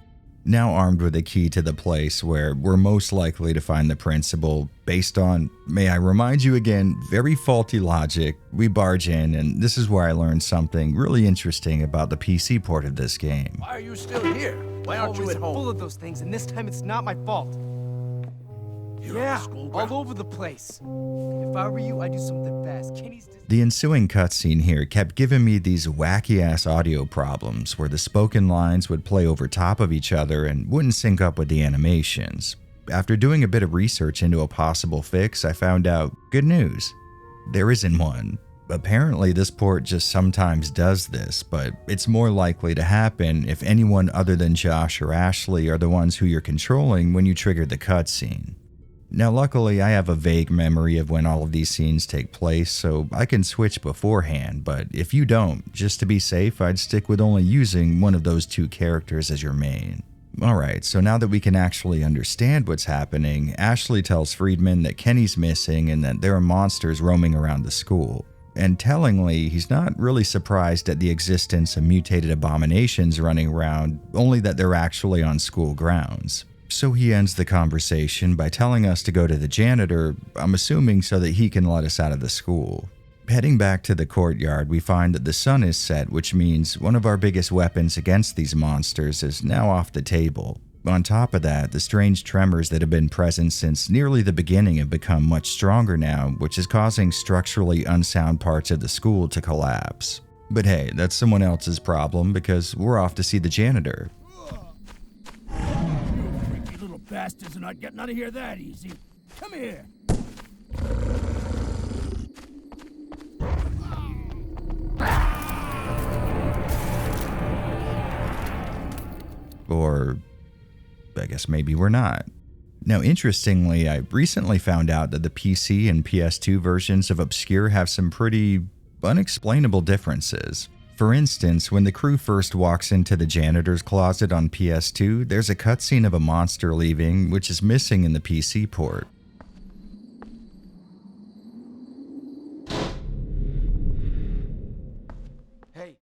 Now armed with a key to the place where we're most likely to find the principal, based on, may I remind you again, very faulty logic, we barge in, and this is where I learned something really interesting about the PC port of this game. Why are you still here? Why aren't you Always at home? full of those things, and this time it's not my fault. You're Yeah, on the school all ground. over the place. If I were you, I'd do something fast. Kenny's... The ensuing cutscene here kept giving me these wacky-ass audio problems where the spoken lines would play over top of each other and wouldn't sync up with the animations. After doing a bit of research into a possible fix, I found out good news. There isn't one. Apparently, this port just sometimes does this, but it's more likely to happen if anyone other than Josh or Ashley are the ones who you're controlling when you trigger the cutscene. Now, luckily, I have a vague memory of when all of these scenes take place, so I can switch beforehand, but if you don't, just to be safe, I'd stick with only using one of those two characters as your main. Alright, so now that we can actually understand what's happening, Ashley tells Friedman that Kenny's missing and that there are monsters roaming around the school. And tellingly, he's not really surprised at the existence of mutated abominations running around, only that they're actually on school grounds. So he ends the conversation by telling us to go to the janitor, I'm assuming so that he can let us out of the school. Heading back to the courtyard, we find that the sun is set, which means one of our biggest weapons against these monsters is now off the table. On top of that, the strange tremors that have been present since nearly the beginning have become much stronger now, which is causing structurally unsound parts of the school to collapse. But hey, that's someone else's problem because we're off to see the janitor. Freaky little bastards are not getting out of here that easy. Come here. Or I guess maybe we're not. Now, interestingly, I recently found out that the PC and PS2 versions of Obscure have some pretty unexplainable differences. For instance, when the crew first walks into the janitor's closet on PS2, there's a cutscene of a monster leaving, which is missing in the PC port. Hey.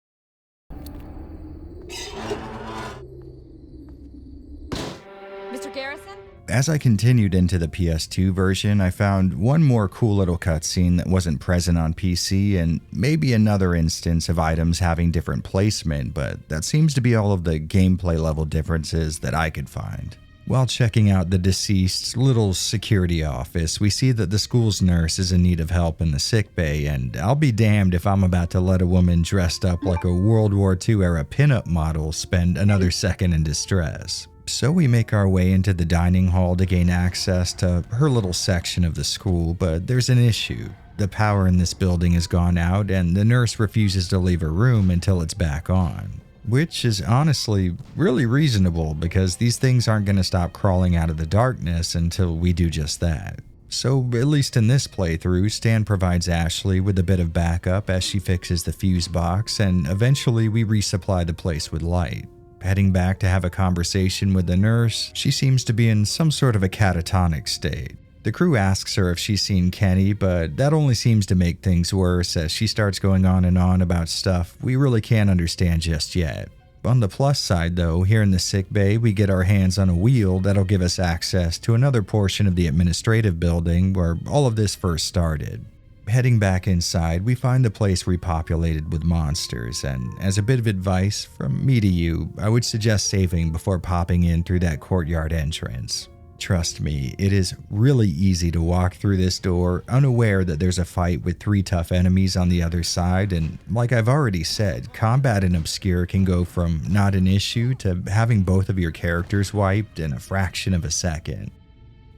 Mr. Garrison? As I continued into the PS2 version, I found one more cool little cutscene that wasn't present on PC and maybe another instance of items having different placement, but that seems to be all of the gameplay level differences that I could find. While checking out the deceased's little security office, we see that the school's nurse is in need of help in the sick bay, and I'll be damned if I'm about to let a woman dressed up like a World War II era pinup model spend another second in distress. So we make our way into the dining hall to gain access to her little section of the school, but there's an issue. The power in this building has gone out, and the nurse refuses to leave her room until it's back on. Which is honestly really reasonable because these things aren't going to stop crawling out of the darkness until we do just that. So at least in this playthrough, Stan provides Ashley with a bit of backup as she fixes the fuse box, and eventually we resupply the place with light. Heading back to have a conversation with the nurse, she seems to be in some sort of a catatonic state. The crew asks her if she's seen Kenny, but that only seems to make things worse as she starts going on and on about stuff we really can't understand just yet. On the plus side though, here in the sick bay, we get our hands on a wheel that'll give us access to another portion of the administrative building where all of this first started. Heading back inside, we find the place repopulated with monsters, and as a bit of advice from me to you, I would suggest saving before popping in through that courtyard entrance. Trust me, it is really easy to walk through this door unaware that there's a fight with 3 tough enemies on the other side, and like I've already said, combat in Obscure can go from not an issue to having both of your characters wiped in a fraction of a second.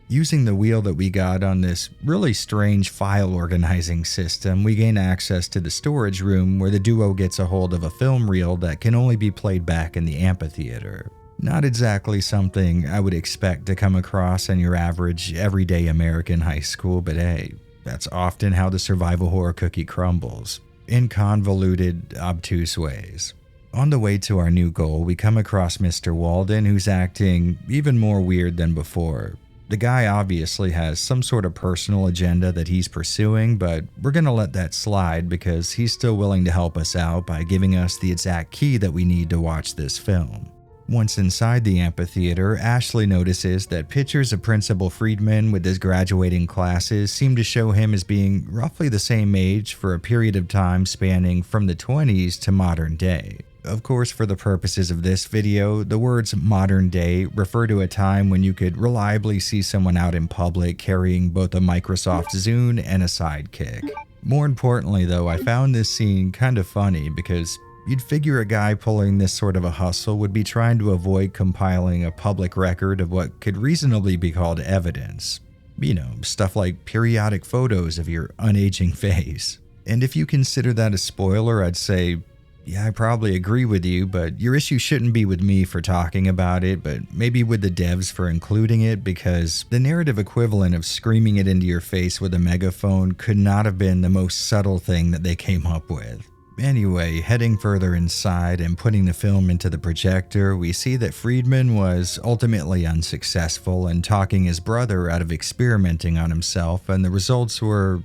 Using the wheel that we got on this really strange file organizing system, we gain access to the storage room where the duo gets a hold of a film reel that can only be played back in the amphitheater. Not exactly something I would expect to come across in your average, everyday American high school, but hey, that's often how the survival horror cookie crumbles, in convoluted, obtuse ways. On the way to our new goal, we come across Mr. Walden, who's acting even more weird than before. The guy obviously has some sort of personal agenda that he's pursuing, but we're gonna let that slide because he's still willing to help us out by giving us the exact key that we need to watch this film. Once inside the amphitheater, Ashley notices that pictures of Principal Friedman with his graduating classes seem to show him as being roughly the same age for a period of time spanning from the 20s to modern day. Of course, for the purposes of this video, the words modern day refer to a time when you could reliably see someone out in public carrying both a Microsoft Zune and a sidekick. More importantly though, I found this scene kind of funny because you'd figure a guy pulling this sort of a hustle would be trying to avoid compiling a public record of what could reasonably be called evidence. You know, stuff like periodic photos of your unaging face. And if you consider that a spoiler, I'd say, yeah, I probably agree with you, but your issue shouldn't be with me for talking about it, but maybe with the devs for including it, because the narrative equivalent of screaming it into your face with a megaphone could not have been the most subtle thing that they came up with. Anyway, heading further inside and putting the film into the projector, we see that Friedman was ultimately unsuccessful in talking his brother out of experimenting on himself, and the results were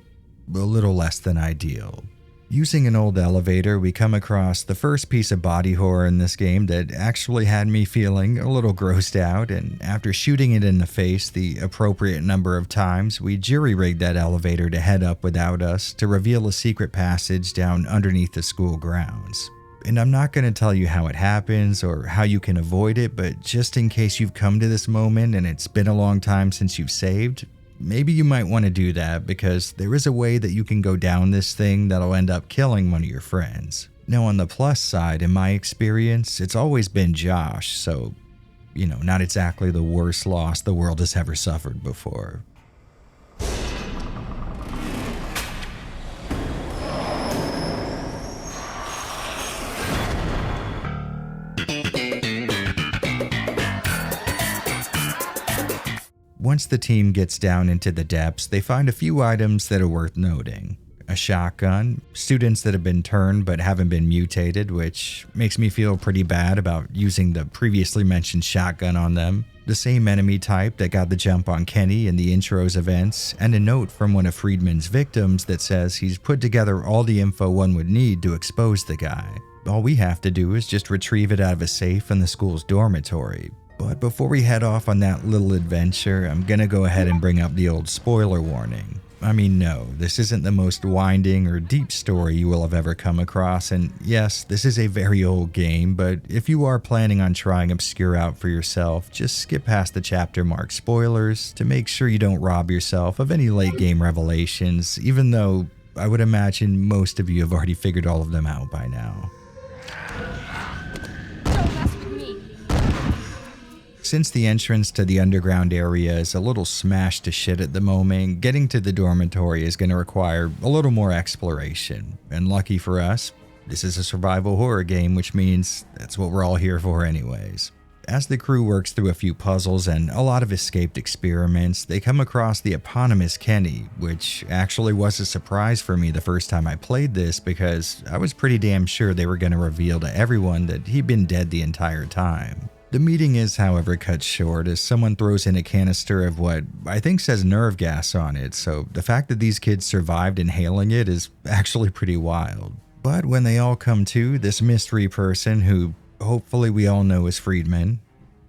a little less than ideal. Using an old elevator, we come across the first piece of body horror in this game that actually had me feeling a little grossed out, and after shooting it in the face the appropriate number of times, we jury-rigged that elevator to head up without us to reveal a secret passage down underneath the school grounds. And I'm not going to tell you how it happens or how you can avoid it, but just in case you've come to this moment and it's been a long time since you've saved, maybe you might want to do that, because there is a way that you can go down this thing that'll end up killing one of your friends. Now on the plus side, in my experience, it's always been Josh, so, you know, not exactly the worst loss the world has ever suffered before. Once the team gets down into the depths, they find a few items that are worth noting. A shotgun, students that have been turned but haven't been mutated, which makes me feel pretty bad about using the previously mentioned shotgun on them, the same enemy type that got the jump on Kenny in the intro's events, and a note from one of Friedman's victims that says he's put together all the info one would need to expose the guy. All we have to do is just retrieve it out of a safe in the school's dormitory. But before we head off on that little adventure, I'm gonna go ahead and bring up the old spoiler warning. I mean, no, this isn't the most winding or deep story you will have ever come across, and yes, this is a very old game, but if you are planning on trying Obscure out for yourself, just skip past the chapter mark spoilers to make sure you don't rob yourself of any late game revelations, even though I would imagine most of you have already figured all of them out by now. Since the entrance to the underground area is a little smashed to shit at the moment, getting to the dormitory is going to require a little more exploration. And lucky for us, this is a survival horror game, which means that's what we're all here for anyways. As the crew works through a few puzzles and a lot of escaped experiments, they come across the eponymous Kenny, which actually was a surprise for me the first time I played this, because I was pretty damn sure they were going to reveal to everyone that he'd been dead the entire time. The meeting is, however, cut short as someone throws in a canister of what I think says nerve gas on it, so the fact that these kids survived inhaling it is actually pretty wild. But when they all come to, this mystery person, who hopefully we all know is Friedman,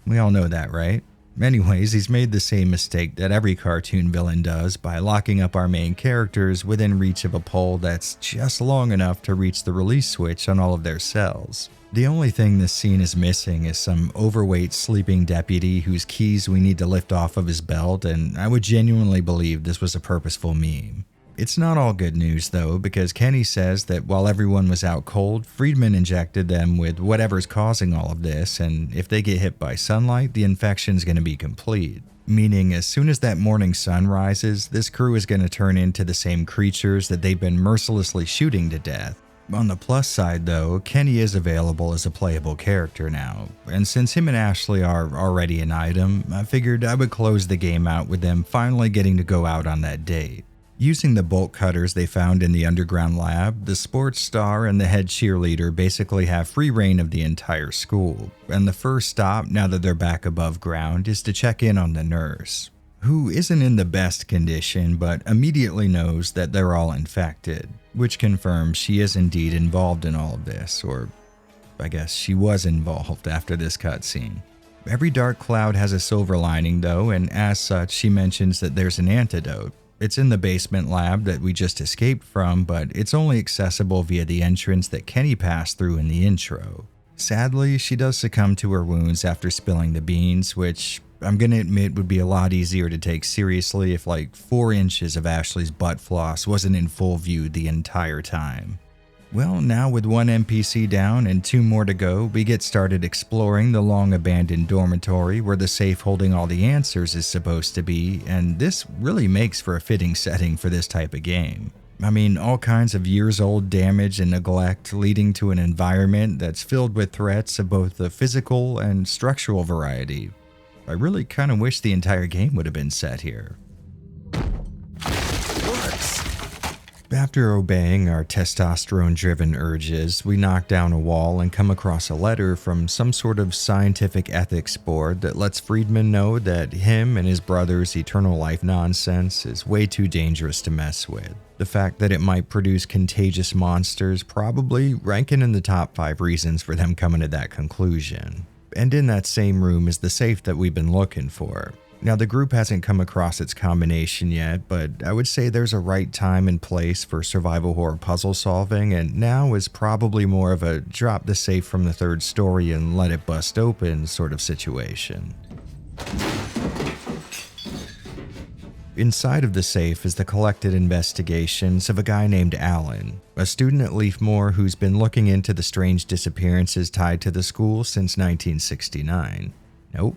we all know that, right? Anyways, he's made the same mistake that every cartoon villain does by locking up our main characters within reach of a pole that's just long enough to reach the release switch on all of their cells. The only thing this scene is missing is some overweight sleeping deputy whose keys we need to lift off of his belt, and I would genuinely believe this was a purposeful meme. It's not all good news though, because Kenny says that while everyone was out cold, Friedman injected them with whatever's causing all of this, and if they get hit by sunlight, the infection's going to be complete. Meaning, as soon as that morning sun rises, this crew is going to turn into the same creatures that they've been mercilessly shooting to death. On the plus side though, Kenny is available as a playable character now, and since him and Ashley are already an item, I figured I would close the game out with them finally getting to go out on that date. Using the bolt cutters they found in the underground lab, the sports star and the head cheerleader basically have free reign of the entire school, and the first stop now that they're back above ground is to check in on the nurse, who isn't in the best condition but immediately knows that they're all infected, which confirms she is indeed involved in all of this, or I guess she was involved after this cutscene. Every dark cloud has a silver lining though, and as such, she mentions that there's an antidote. It's in the basement lab that we just escaped from, but it's only accessible via the entrance that Kenny passed through in the intro. Sadly, she does succumb to her wounds after spilling the beans, which I'm gonna admit would be a lot easier to take seriously if like 4 inches of Ashley's butt floss wasn't in full view the entire time. Well, now with 1 NPC down and 2 more to go, we get started exploring the long-abandoned dormitory where the safe holding all the answers is supposed to be, and this really makes for a fitting setting for this type of game. I mean, all kinds of years-old damage and neglect leading to an environment that's filled with threats of both the physical and structural variety. I really kind of wish the entire game would have been set here. After obeying our testosterone-driven urges, we knock down a wall and come across a letter from some sort of scientific ethics board that lets Friedman know that him and his brother's eternal life nonsense is way too dangerous to mess with. The fact that it might produce contagious monsters probably ranking in the top 5 reasons for them coming to that conclusion. And in that same room is the safe that we've been looking for. Now, the group hasn't come across its combination yet, but I would say there's a right time and place for survival horror puzzle solving, and now is probably more of a drop the safe from the 3rd story and let it bust open sort of situation. Inside of the safe is the collected investigations of a guy named Alan, a student at Leafmore who's been looking into the strange disappearances tied to the school since 1969. Nope.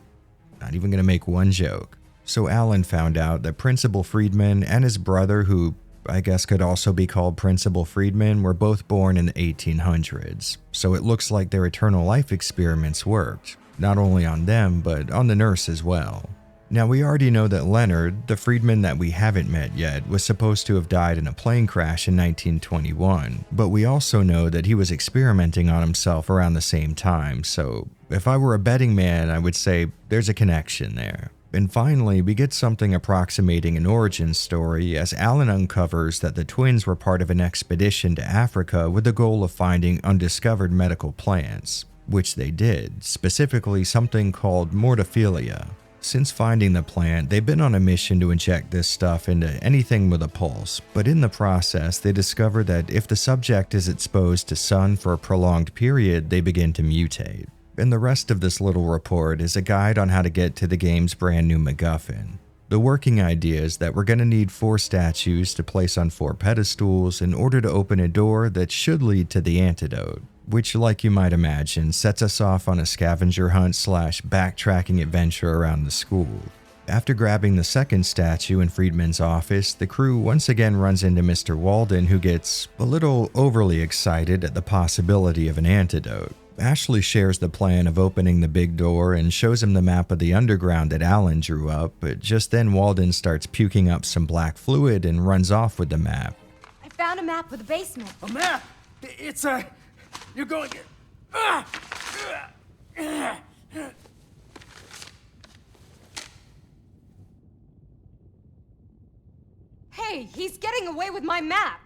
Not even gonna make one joke. So Alan found out that Principal Friedman and his brother, who I guess could also be called Principal Friedman, were both born in the 1800s. So it looks like their eternal life experiments worked, not only on them, but on the nurse as well. Now we already know that Leonard, the Friedman that we haven't met yet, was supposed to have died in a plane crash in 1921, but we also know that he was experimenting on himself around the same time, so if I were a betting man, I would say there's a connection there. And finally, we get something approximating an origin story as Alan uncovers that the twins were part of an expedition to Africa with the goal of finding undiscovered medical plants, which they did, specifically something called mortophilia. Since finding the plant, they've been on a mission to inject this stuff into anything with a pulse, but in the process, they discover that if the subject is exposed to sun for a prolonged period, they begin to mutate. And the rest of this little report is a guide on how to get to the game's brand new MacGuffin. The working idea is that we're going to need 4 statues to place on 4 pedestals in order to open a door that should lead to the antidote, which, like you might imagine, sets us off on a scavenger hunt / backtracking adventure around the school. After grabbing the 2nd statue in Friedman's office, the crew once again runs into Mr. Walden, who gets a little overly excited at the possibility of an antidote. Ashley shares the plan of opening the big door and shows him the map of the underground that Alan drew up, but just then Walden starts puking up some black fluid and runs off with the map. I found a map with a basement. A map? It's a... You're going... Hey, he's getting away with my map!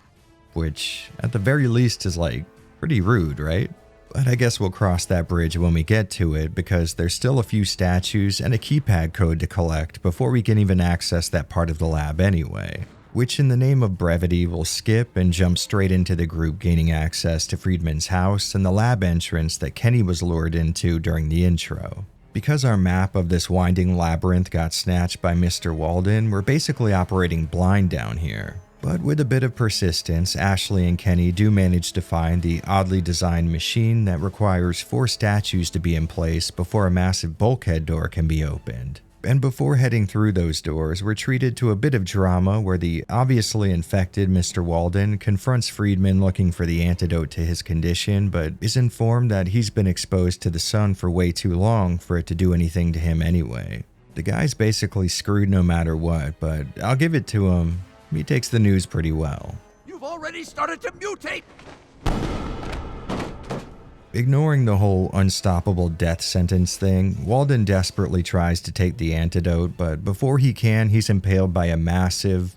Which, at the very least, is like, pretty rude, right? But I guess we'll cross that bridge when we get to it, because there's still a few statues and a keypad code to collect before we can even access that part of the lab anyway. Which in the name of brevity will skip and jump straight into the group gaining access to Friedman's house and the lab entrance that Kenny was lured into during the intro. Because our map of this winding labyrinth got snatched by Mr. Walden, we're basically operating blind down here. But with a bit of persistence, Ashley and Kenny do manage to find the oddly designed machine that requires 4 statues to be in place before a massive bulkhead door can be opened. And before heading through those doors, we're treated to a bit of drama where the obviously infected Mr. Walden confronts Friedman looking for the antidote to his condition, but is informed that he's been exposed to the sun for way too long for it to do anything to him anyway. The guy's basically screwed no matter what, but I'll give it to him. He takes the news pretty well. You've already started to mutate! Ignoring the whole unstoppable death sentence thing, Walden desperately tries to take the antidote, but before he can, he's impaled by a massive,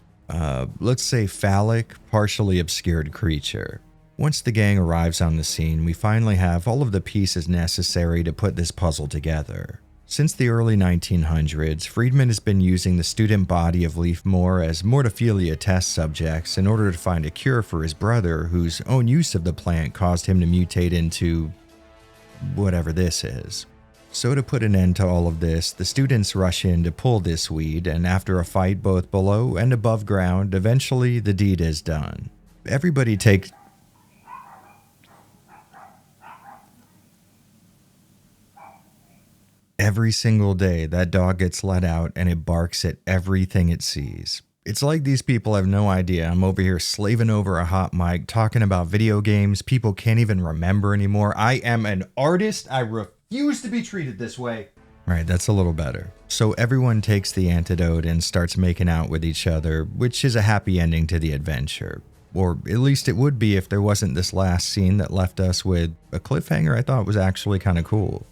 let's say phallic, partially obscured creature. Once the gang arrives on the scene, we finally have all of the pieces necessary to put this puzzle together. Since the early 1900s, Friedman has been using the student body of Leaf Moore as mortophilia test subjects in order to find a cure for his brother, whose own use of the plant caused him to mutate into whatever this is. So to put an end to all of this, the students rush in to pull this weed, and after a fight both below and above ground, eventually the deed is done. Everybody takes... Every single day, that dog gets let out and it barks at everything it sees. It's like these people have no idea I'm over here slaving over a hot mic, talking about video games people can't even remember anymore. I am an artist. I refuse to be treated this way. Right, that's a little better. So everyone takes the antidote and starts making out with each other, which is a happy ending to the adventure. Or at least it would be if there wasn't this last scene that left us with a cliffhanger I thought was actually kind of cool.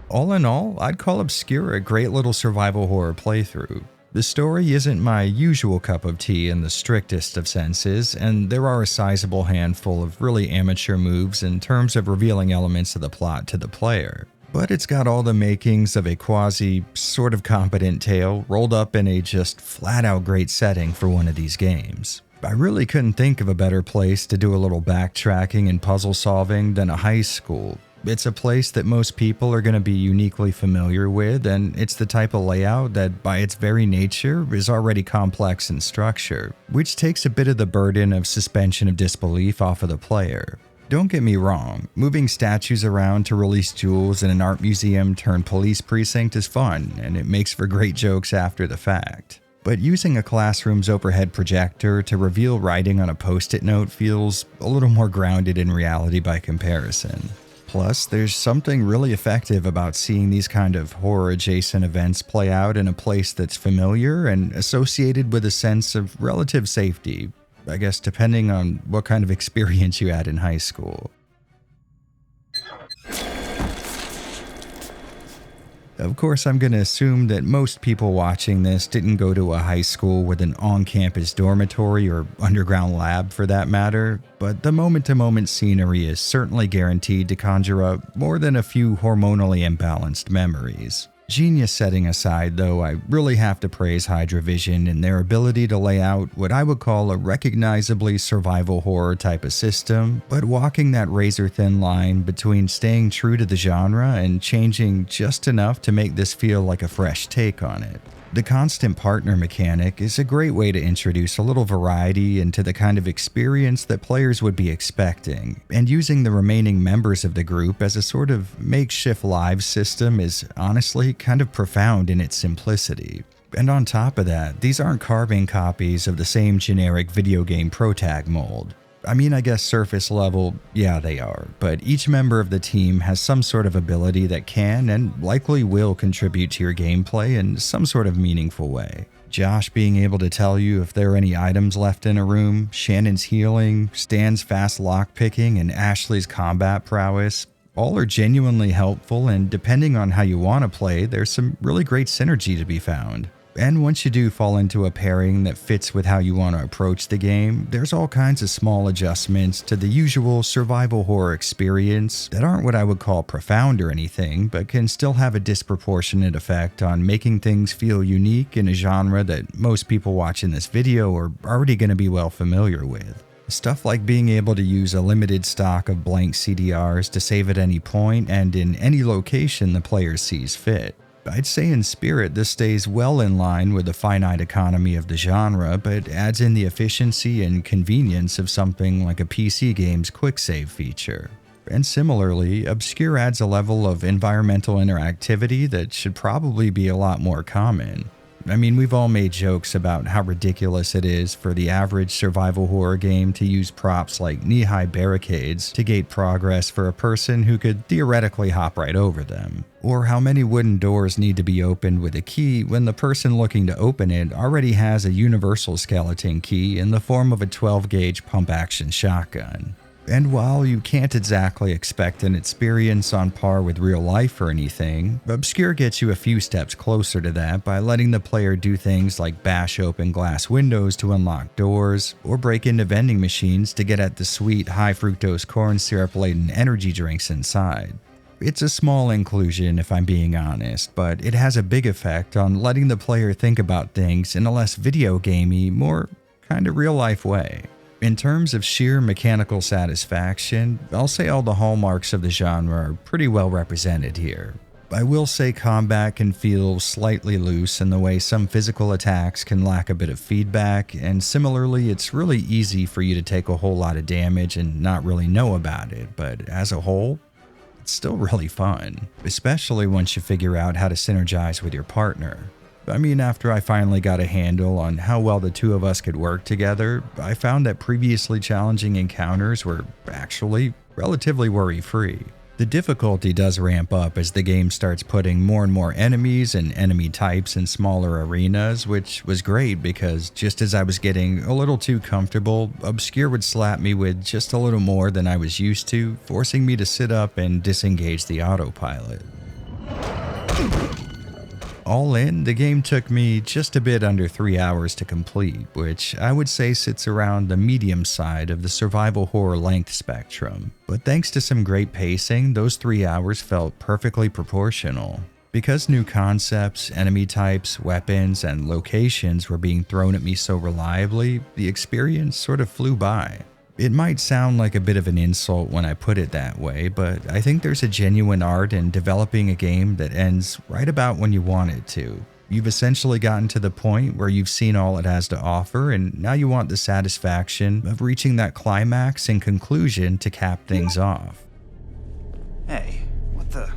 All in all, I'd call Obscure a great little survival horror playthrough. The story isn't my usual cup of tea in the strictest of senses, and there are a sizable handful of really amateur moves in terms of revealing elements of the plot to the player. But it's got all the makings of a sort of competent tale rolled up in a just flat-out great setting for one of these games. I really couldn't think of a better place to do a little backtracking and puzzle solving than a high school. It's a place that most people are going to be uniquely familiar with, and it's the type of layout that, by its very nature, is already complex in structure, which takes a bit of the burden of suspension of disbelief off of the player. Don't get me wrong, moving statues around to release jewels in an art museum turned police precinct is fun, and it makes for great jokes after the fact. But using a classroom's overhead projector to reveal writing on a post-it note feels a little more grounded in reality by comparison. Plus, there's something really effective about seeing these kind of horror-adjacent events play out in a place that's familiar and associated with a sense of relative safety, I guess depending on what kind of experience you had in high school. Of course, I'm going to assume that most people watching this didn't go to a high school with an on-campus dormitory or underground lab for that matter, but the moment-to-moment scenery is certainly guaranteed to conjure up more than a few hormonally imbalanced memories. Genius setting aside, though, I really have to praise Hydravision and their ability to lay out what I would call a recognizably survival horror type of system, but walking that razor-thin line between staying true to the genre and changing just enough to make this feel like a fresh take on it. The constant partner mechanic is a great way to introduce a little variety into the kind of experience that players would be expecting, and using the remaining members of the group as a sort of makeshift live system is honestly kind of profound in its simplicity. And on top of that, these aren't carbon copies of the same generic video game protag mold. I mean, I guess surface level, yeah, they are, but each member of the team has some sort of ability that can and likely will contribute to your gameplay in some sort of meaningful way. Josh being able to tell you if there are any items left in a room, Shannon's healing, Stan's fast lockpicking, and Ashley's combat prowess, all are genuinely helpful, and depending on how you want to play, there's some really great synergy to be found. And once you do fall into a pairing that fits with how you want to approach the game, there's all kinds of small adjustments to the usual survival horror experience that aren't what I would call profound or anything, but can still have a disproportionate effect on making things feel unique in a genre that most people watching this video are already going to be well familiar with. Stuff like being able to use a limited stock of blank CDRs to save at any point and in any location the player sees fit. I'd say in spirit this stays well in line with the finite economy of the genre, but adds in the efficiency and convenience of something like a PC game's quick save feature. And similarly, Obscure adds a level of environmental interactivity that should probably be a lot more common. I mean, we've all made jokes about how ridiculous it is for the average survival horror game to use props like knee-high barricades to gate progress for a person who could theoretically hop right over them. Or how many wooden doors need to be opened with a key when the person looking to open it already has a universal skeleton key in the form of a 12-gauge pump-action shotgun. And while you can't exactly expect an experience on par with real life or anything, Obscure gets you a few steps closer to that by letting the player do things like bash open glass windows to unlock doors, or break into vending machines to get at the sweet high fructose corn syrup laden energy drinks inside. It's a small inclusion if I'm being honest, but it has a big effect on letting the player think about things in a less video gamey, more kind of real life way. In terms of sheer mechanical satisfaction, I'll say all the hallmarks of the genre are pretty well represented here. I will say combat can feel slightly loose in the way some physical attacks can lack a bit of feedback, and similarly it's really easy for you to take a whole lot of damage and not really know about it, but as a whole, it's still really fun, especially once you figure out how to synergize with your partner. I mean, after I finally got a handle on how well the two of us could work together, I found that previously challenging encounters were actually relatively worry-free. The difficulty does ramp up as the game starts putting more and more enemies and enemy types in smaller arenas, which was great because just as I was getting a little too comfortable, Obscure would slap me with just a little more than I was used to, forcing me to sit up and disengage the autopilot. All in, the game took me just a bit under 3 hours to complete, which I would say sits around the medium side of the survival horror length spectrum. But thanks to some great pacing, those 3 hours felt perfectly proportional. Because new concepts, enemy types, weapons, and locations were being thrown at me so reliably, the experience sort of flew by. It might sound like a bit of an insult when I put it that way, but I think there's a genuine art in developing a game that ends right about when you want it to. You've essentially gotten to the point where you've seen all it has to offer, and now you want the satisfaction of reaching that climax and conclusion to cap things off. Hey, what the?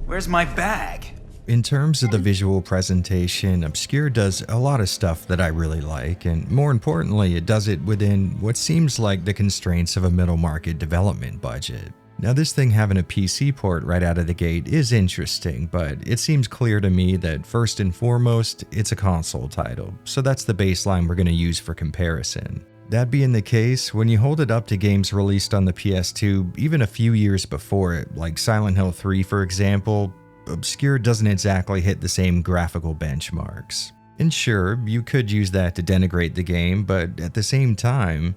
Where's my bag? In terms of the visual presentation, Obscure does a lot of stuff that I really like, and more importantly, it does it within what seems like the constraints of a middle market development budget. Now, this thing having a PC port right out of the gate is interesting, but it seems clear to me that first and foremost, it's a console title, so that's the baseline we're going to use for comparison. That being the case, when you hold it up to games released on the PS2 even a few years before it, like Silent Hill 3 for example, Obscure doesn't exactly hit the same graphical benchmarks. And sure, you could use that to denigrate the game, but at the same time,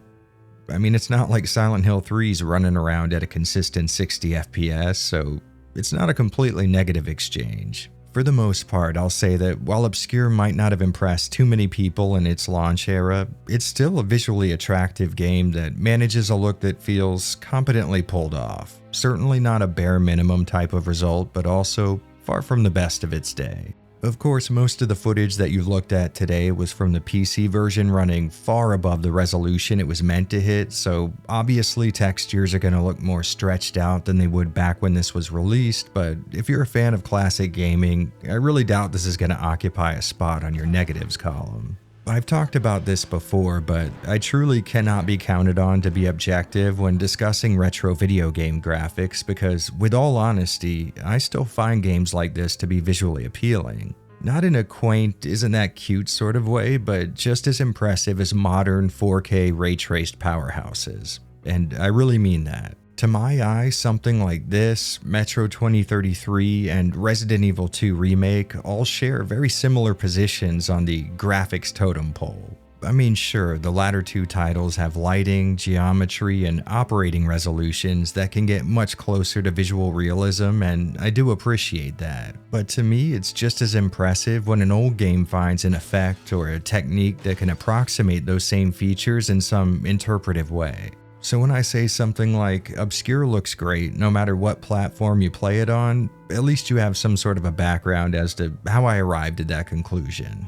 I mean, it's not like Silent Hill 3's running around at a consistent 60 FPS, so it's not a completely negative exchange. For the most part, I'll say that while Obscure might not have impressed too many people in its launch era, it's still a visually attractive game that manages a look that feels competently pulled off. Certainly not a bare minimum type of result, but also far from the best of its day. Of course, most of the footage that you looked at today was from the PC version running far above the resolution it was meant to hit, so obviously textures are going to look more stretched out than they would back when this was released, but if you're a fan of classic gaming, I really doubt this is going to occupy a spot on your negatives column. I've talked about this before, but I truly cannot be counted on to be objective when discussing retro video game graphics because, with all honesty, I still find games like this to be visually appealing. Not in a quaint, isn't that cute sort of way, but just as impressive as modern 4K ray-traced powerhouses. And I really mean that. To my eye, something like this, Metro 2033, and Resident Evil 2 Remake all share very similar positions on the graphics totem pole. I mean, sure, the latter two titles have lighting, geometry, and operating resolutions that can get much closer to visual realism, and I do appreciate that. But to me, it's just as impressive when an old game finds an effect or a technique that can approximate those same features in some interpretive way. So when I say something like, Obscure looks great no matter what platform you play it on, at least you have some sort of a background as to how I arrived at that conclusion.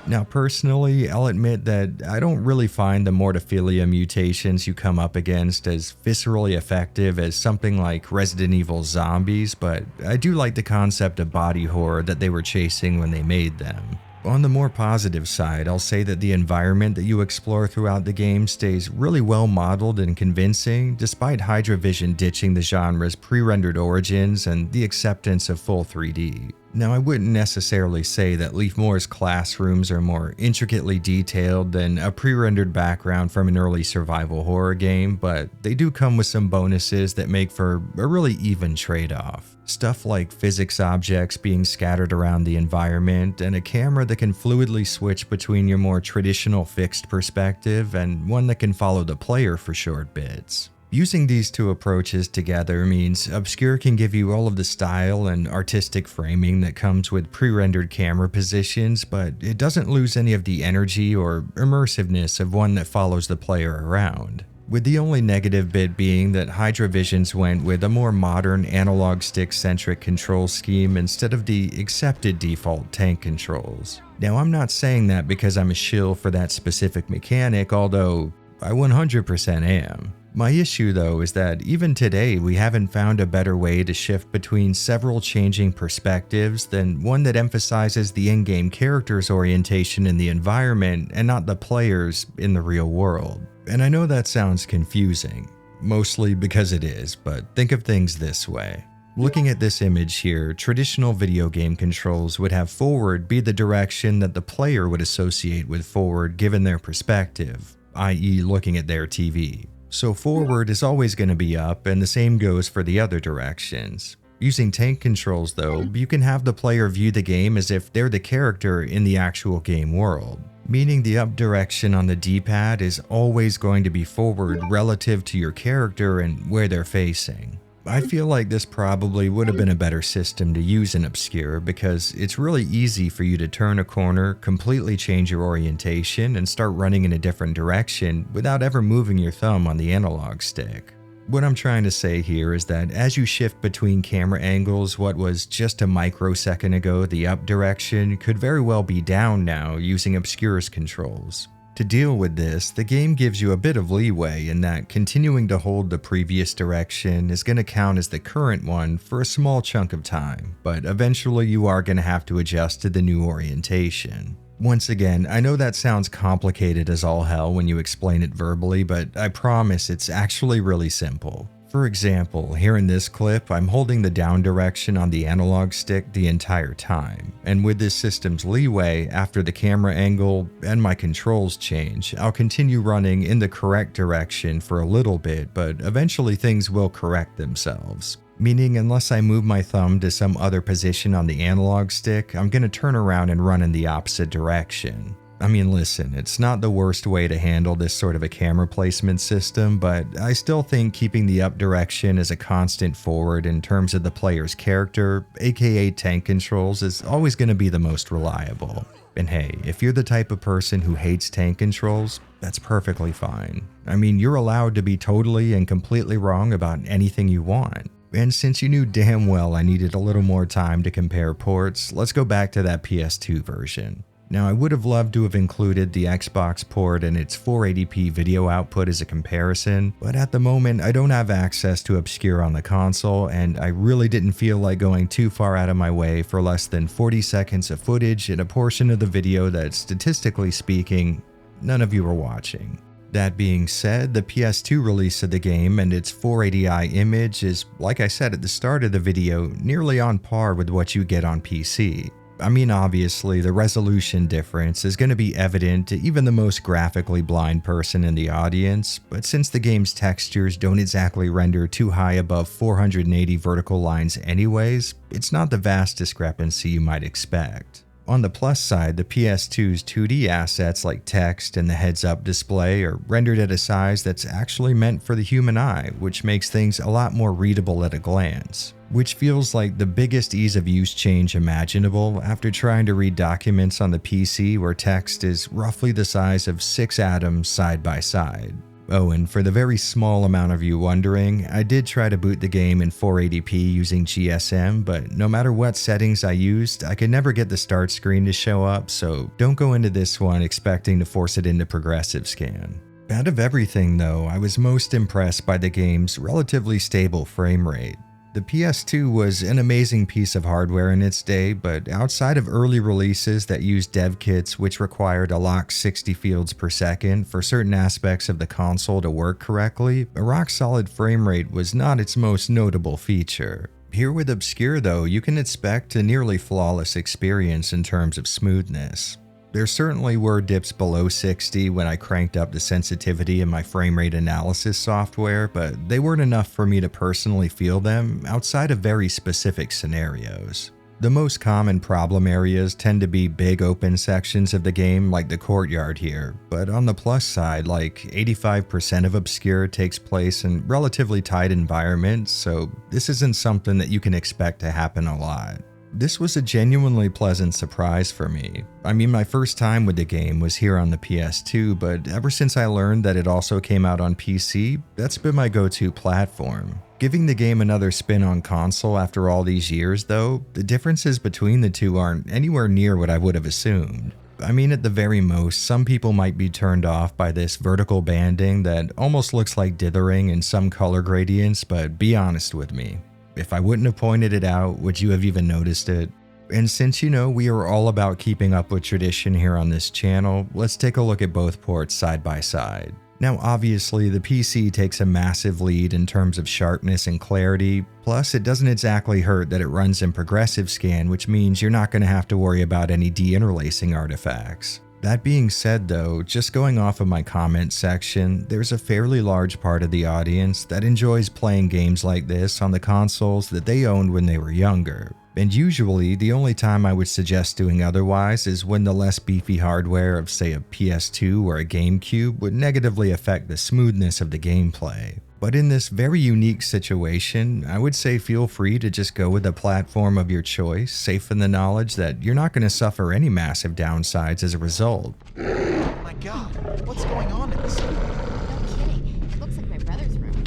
Now personally, I'll admit that I don't really find the mortophilia mutations you come up against as viscerally effective as something like Resident Evil Zombies, but I do like the concept of body horror that they were chasing when they made them. On the more positive side, I'll say that the environment that you explore throughout the game stays really well modeled and convincing, despite Hydra Vision ditching the genre's pre-rendered origins and the acceptance of full 3D. Now, I wouldn't necessarily say that Leafmore's classrooms are more intricately detailed than a pre-rendered background from an early survival horror game, but they do come with some bonuses that make for a really even trade-off. Stuff like physics objects being scattered around the environment and a camera that can fluidly switch between your more traditional fixed perspective and one that can follow the player for short bits. Using these two approaches together means Obscure can give you all of the style and artistic framing that comes with pre-rendered camera positions, but it doesn't lose any of the energy or immersiveness of one that follows the player around. With the only negative bit being that Hydra Visions went with a more modern analog stick-centric control scheme instead of the accepted default tank controls. Now, I'm not saying that because I'm a shill for that specific mechanic, although I 100% am. My issue though is that even today we haven't found a better way to shift between several changing perspectives than one that emphasizes the in-game character's orientation in the environment and not the player's in the real world. And I know that sounds confusing, mostly because it is, but think of things this way. Looking at this image here, traditional video game controls would have forward be the direction that the player would associate with forward given their perspective, i.e. looking at their TV. So forward is always going to be up, and the same goes for the other directions. Using tank controls though, you can have the player view the game as if they're the character in the actual game world, meaning the up direction on the D-pad is always going to be forward relative to your character and where they're facing. I feel like this probably would have been a better system to use in Obscure because it's really easy for you to turn a corner, completely change your orientation, and start running in a different direction without ever moving your thumb on the analog stick. What I'm trying to say here is that as you shift between camera angles, what was just a microsecond ago the up direction could very well be down now using Obscure's controls. To deal with this, the game gives you a bit of leeway in that continuing to hold the previous direction is going to count as the current one for a small chunk of time, but eventually you are going to have to adjust to the new orientation. Once again, I know that sounds complicated as all hell when you explain it verbally, but I promise it's actually really simple. For example, here in this clip, I'm holding the down direction on the analog stick the entire time, and with this system's leeway, after the camera angle and my controls change, I'll continue running in the correct direction for a little bit, but eventually things will correct themselves. Meaning unless I move my thumb to some other position on the analog stick, I'm gonna turn around and run in the opposite direction. I mean, listen, it's not the worst way to handle this sort of a camera placement system, but I still think keeping the up direction as a constant forward in terms of the player's character, aka tank controls, is always going to be the most reliable. And hey, if you're the type of person who hates tank controls, that's perfectly fine. I mean, you're allowed to be totally and completely wrong about anything you want. And since you knew damn well I needed a little more time to compare ports, let's go back to that PS2 version. Now, I would have loved to have included the Xbox port and its 480p video output as a comparison, but at the moment I don't have access to Obscure on the console, and I really didn't feel like going too far out of my way for less than 40 seconds of footage in a portion of the video that, statistically speaking, none of you are watching. That being said, the PS2 release of the game and its 480i image is, like I said at the start of the video, nearly on par with what you get on PC. I mean, obviously, the resolution difference is going to be evident to even the most graphically blind person in the audience, but since the game's textures don't exactly render too high above 480 vertical lines anyways, it's not the vast discrepancy you might expect. On the plus side, the PS2's 2D assets like text and the heads-up display are rendered at a size that's actually meant for the human eye, which makes things a lot more readable at a glance. Which feels like the biggest ease of use change imaginable after trying to read documents on the PC where text is roughly the size of 6 atoms side by side. Oh, and for the very small amount of you wondering, I did try to boot the game in 480p using GSM, but no matter what settings I used, I could never get the start screen to show up, so don't go into this one expecting to force it into progressive scan. Out of everything though, I was most impressed by the game's relatively stable frame rate. The PS2 was an amazing piece of hardware in its day, but outside of early releases that used dev kits which required a locked 60 fields per second for certain aspects of the console to work correctly, a rock-solid frame rate was not its most notable feature. Here with Obscure though, you can expect a nearly flawless experience in terms of smoothness. There certainly were dips below 60 when I cranked up the sensitivity in my frame rate analysis software, but they weren't enough for me to personally feel them outside of very specific scenarios. The most common problem areas tend to be big open sections of the game like the courtyard here, but on the plus side, like 85% of Obscure takes place in relatively tight environments, so this isn't something that you can expect to happen a lot. This was a genuinely pleasant surprise for me. I mean, my first time with the game was here on the PS2, but ever since I learned that it also came out on PC, that's been my go-to platform. Giving the game another spin on console after all these years though, the differences between the two aren't anywhere near what I would have assumed. I mean, at the very most, some people might be turned off by this vertical banding that almost looks like dithering in some color gradients, but be honest with me. If I wouldn't have pointed it out, would you have even noticed it? And since you know we are all about keeping up with tradition here on this channel, let's take a look at both ports side by side. Now obviously the PC takes a massive lead in terms of sharpness and clarity, plus it doesn't exactly hurt that it runs in progressive scan, which means you're not going to have to worry about any deinterlacing artifacts. That being said though, just going off of my comment section, there's a fairly large part of the audience that enjoys playing games like this on the consoles that they owned when they were younger. And usually, the only time I would suggest doing otherwise is when the less beefy hardware of say a PS2 or a GameCube would negatively affect the smoothness of the gameplay. But in this very unique situation, I would say feel free to just go with a platform of your choice, safe in the knowledge that you're not going to suffer any massive downsides as a result. Oh my god, what's going on in this room? No kidding. It looks like my brother's room.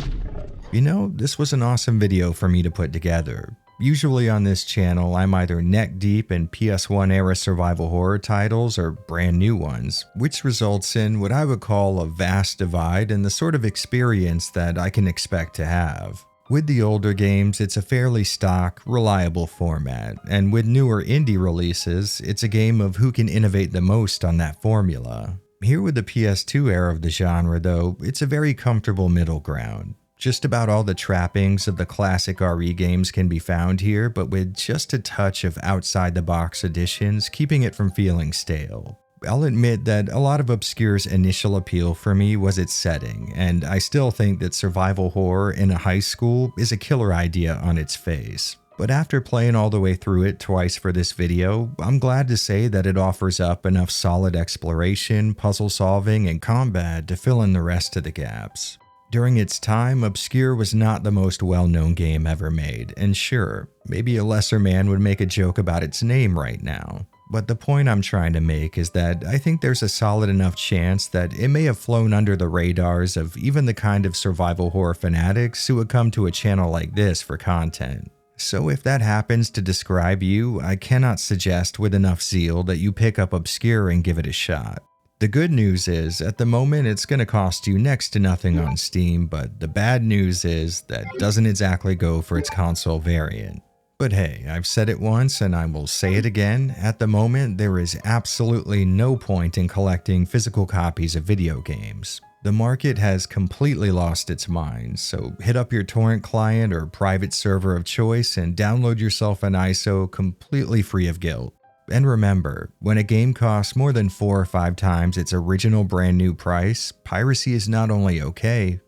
You know, this was an awesome video for me to put together. Usually on this channel, I'm either neck deep in PS1 era survival horror titles or brand new ones, which results in what I would call a vast divide in the sort of experience that I can expect to have. With the older games, it's a fairly stock, reliable format, and with newer indie releases, it's a game of who can innovate the most on that formula. Here with the PS2 era of the genre though, it's a very comfortable middle ground. Just about all the trappings of the classic RE games can be found here, but with just a touch of outside-the-box additions, keeping it from feeling stale. I'll admit that a lot of Obscure's initial appeal for me was its setting, and I still think that survival horror in a high school is a killer idea on its face. But after playing all the way through it twice for this video, I'm glad to say that it offers up enough solid exploration, puzzle solving, and combat to fill in the rest of the gaps. During its time, Obscure was not the most well-known game ever made, and sure, maybe a lesser man would make a joke about its name right now. But the point I'm trying to make is that I think there's a solid enough chance that it may have flown under the radars of even the kind of survival horror fanatics who would come to a channel like this for content. So if that happens to describe you, I cannot suggest with enough zeal that you pick up Obscure and give it a shot. The good news is, at the moment it's going to cost you next to nothing on Steam, but the bad news is that doesn't exactly go for its console variant. But hey, I've said it once and I will say it again, at the moment there is absolutely no point in collecting physical copies of video games. The market has completely lost its mind, so hit up your torrent client or private server of choice and download yourself an ISO completely free of guilt. And remember, when a game costs more than 4 or 5 times its original brand new price, piracy is not only okay,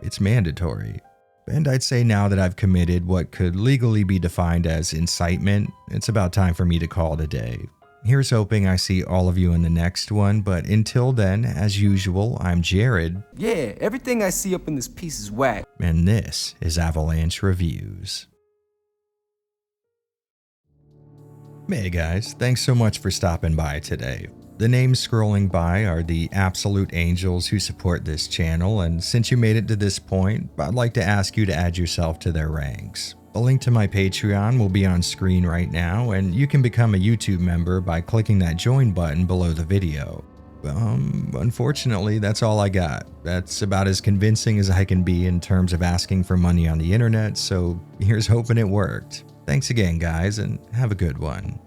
it's mandatory. And I'd say now that I've committed what could legally be defined as incitement, it's about time for me to call it a day. Here's hoping I see all of you in the next one, but until then, as usual, I'm Jared. Yeah, everything I see up in this piece is whack. And this is Avalanche Reviews. Hey guys, thanks so much for stopping by today. The names scrolling by are the absolute angels who support this channel, and since you made it to this point, I'd like to ask you to add yourself to their ranks. A link to my Patreon will be on screen right now, and you can become a YouTube member by clicking that join button below the video. Unfortunately, that's all I got. That's about as convincing as I can be in terms of asking for money on the internet, so here's hoping it worked. Thanks again, guys, and have a good one.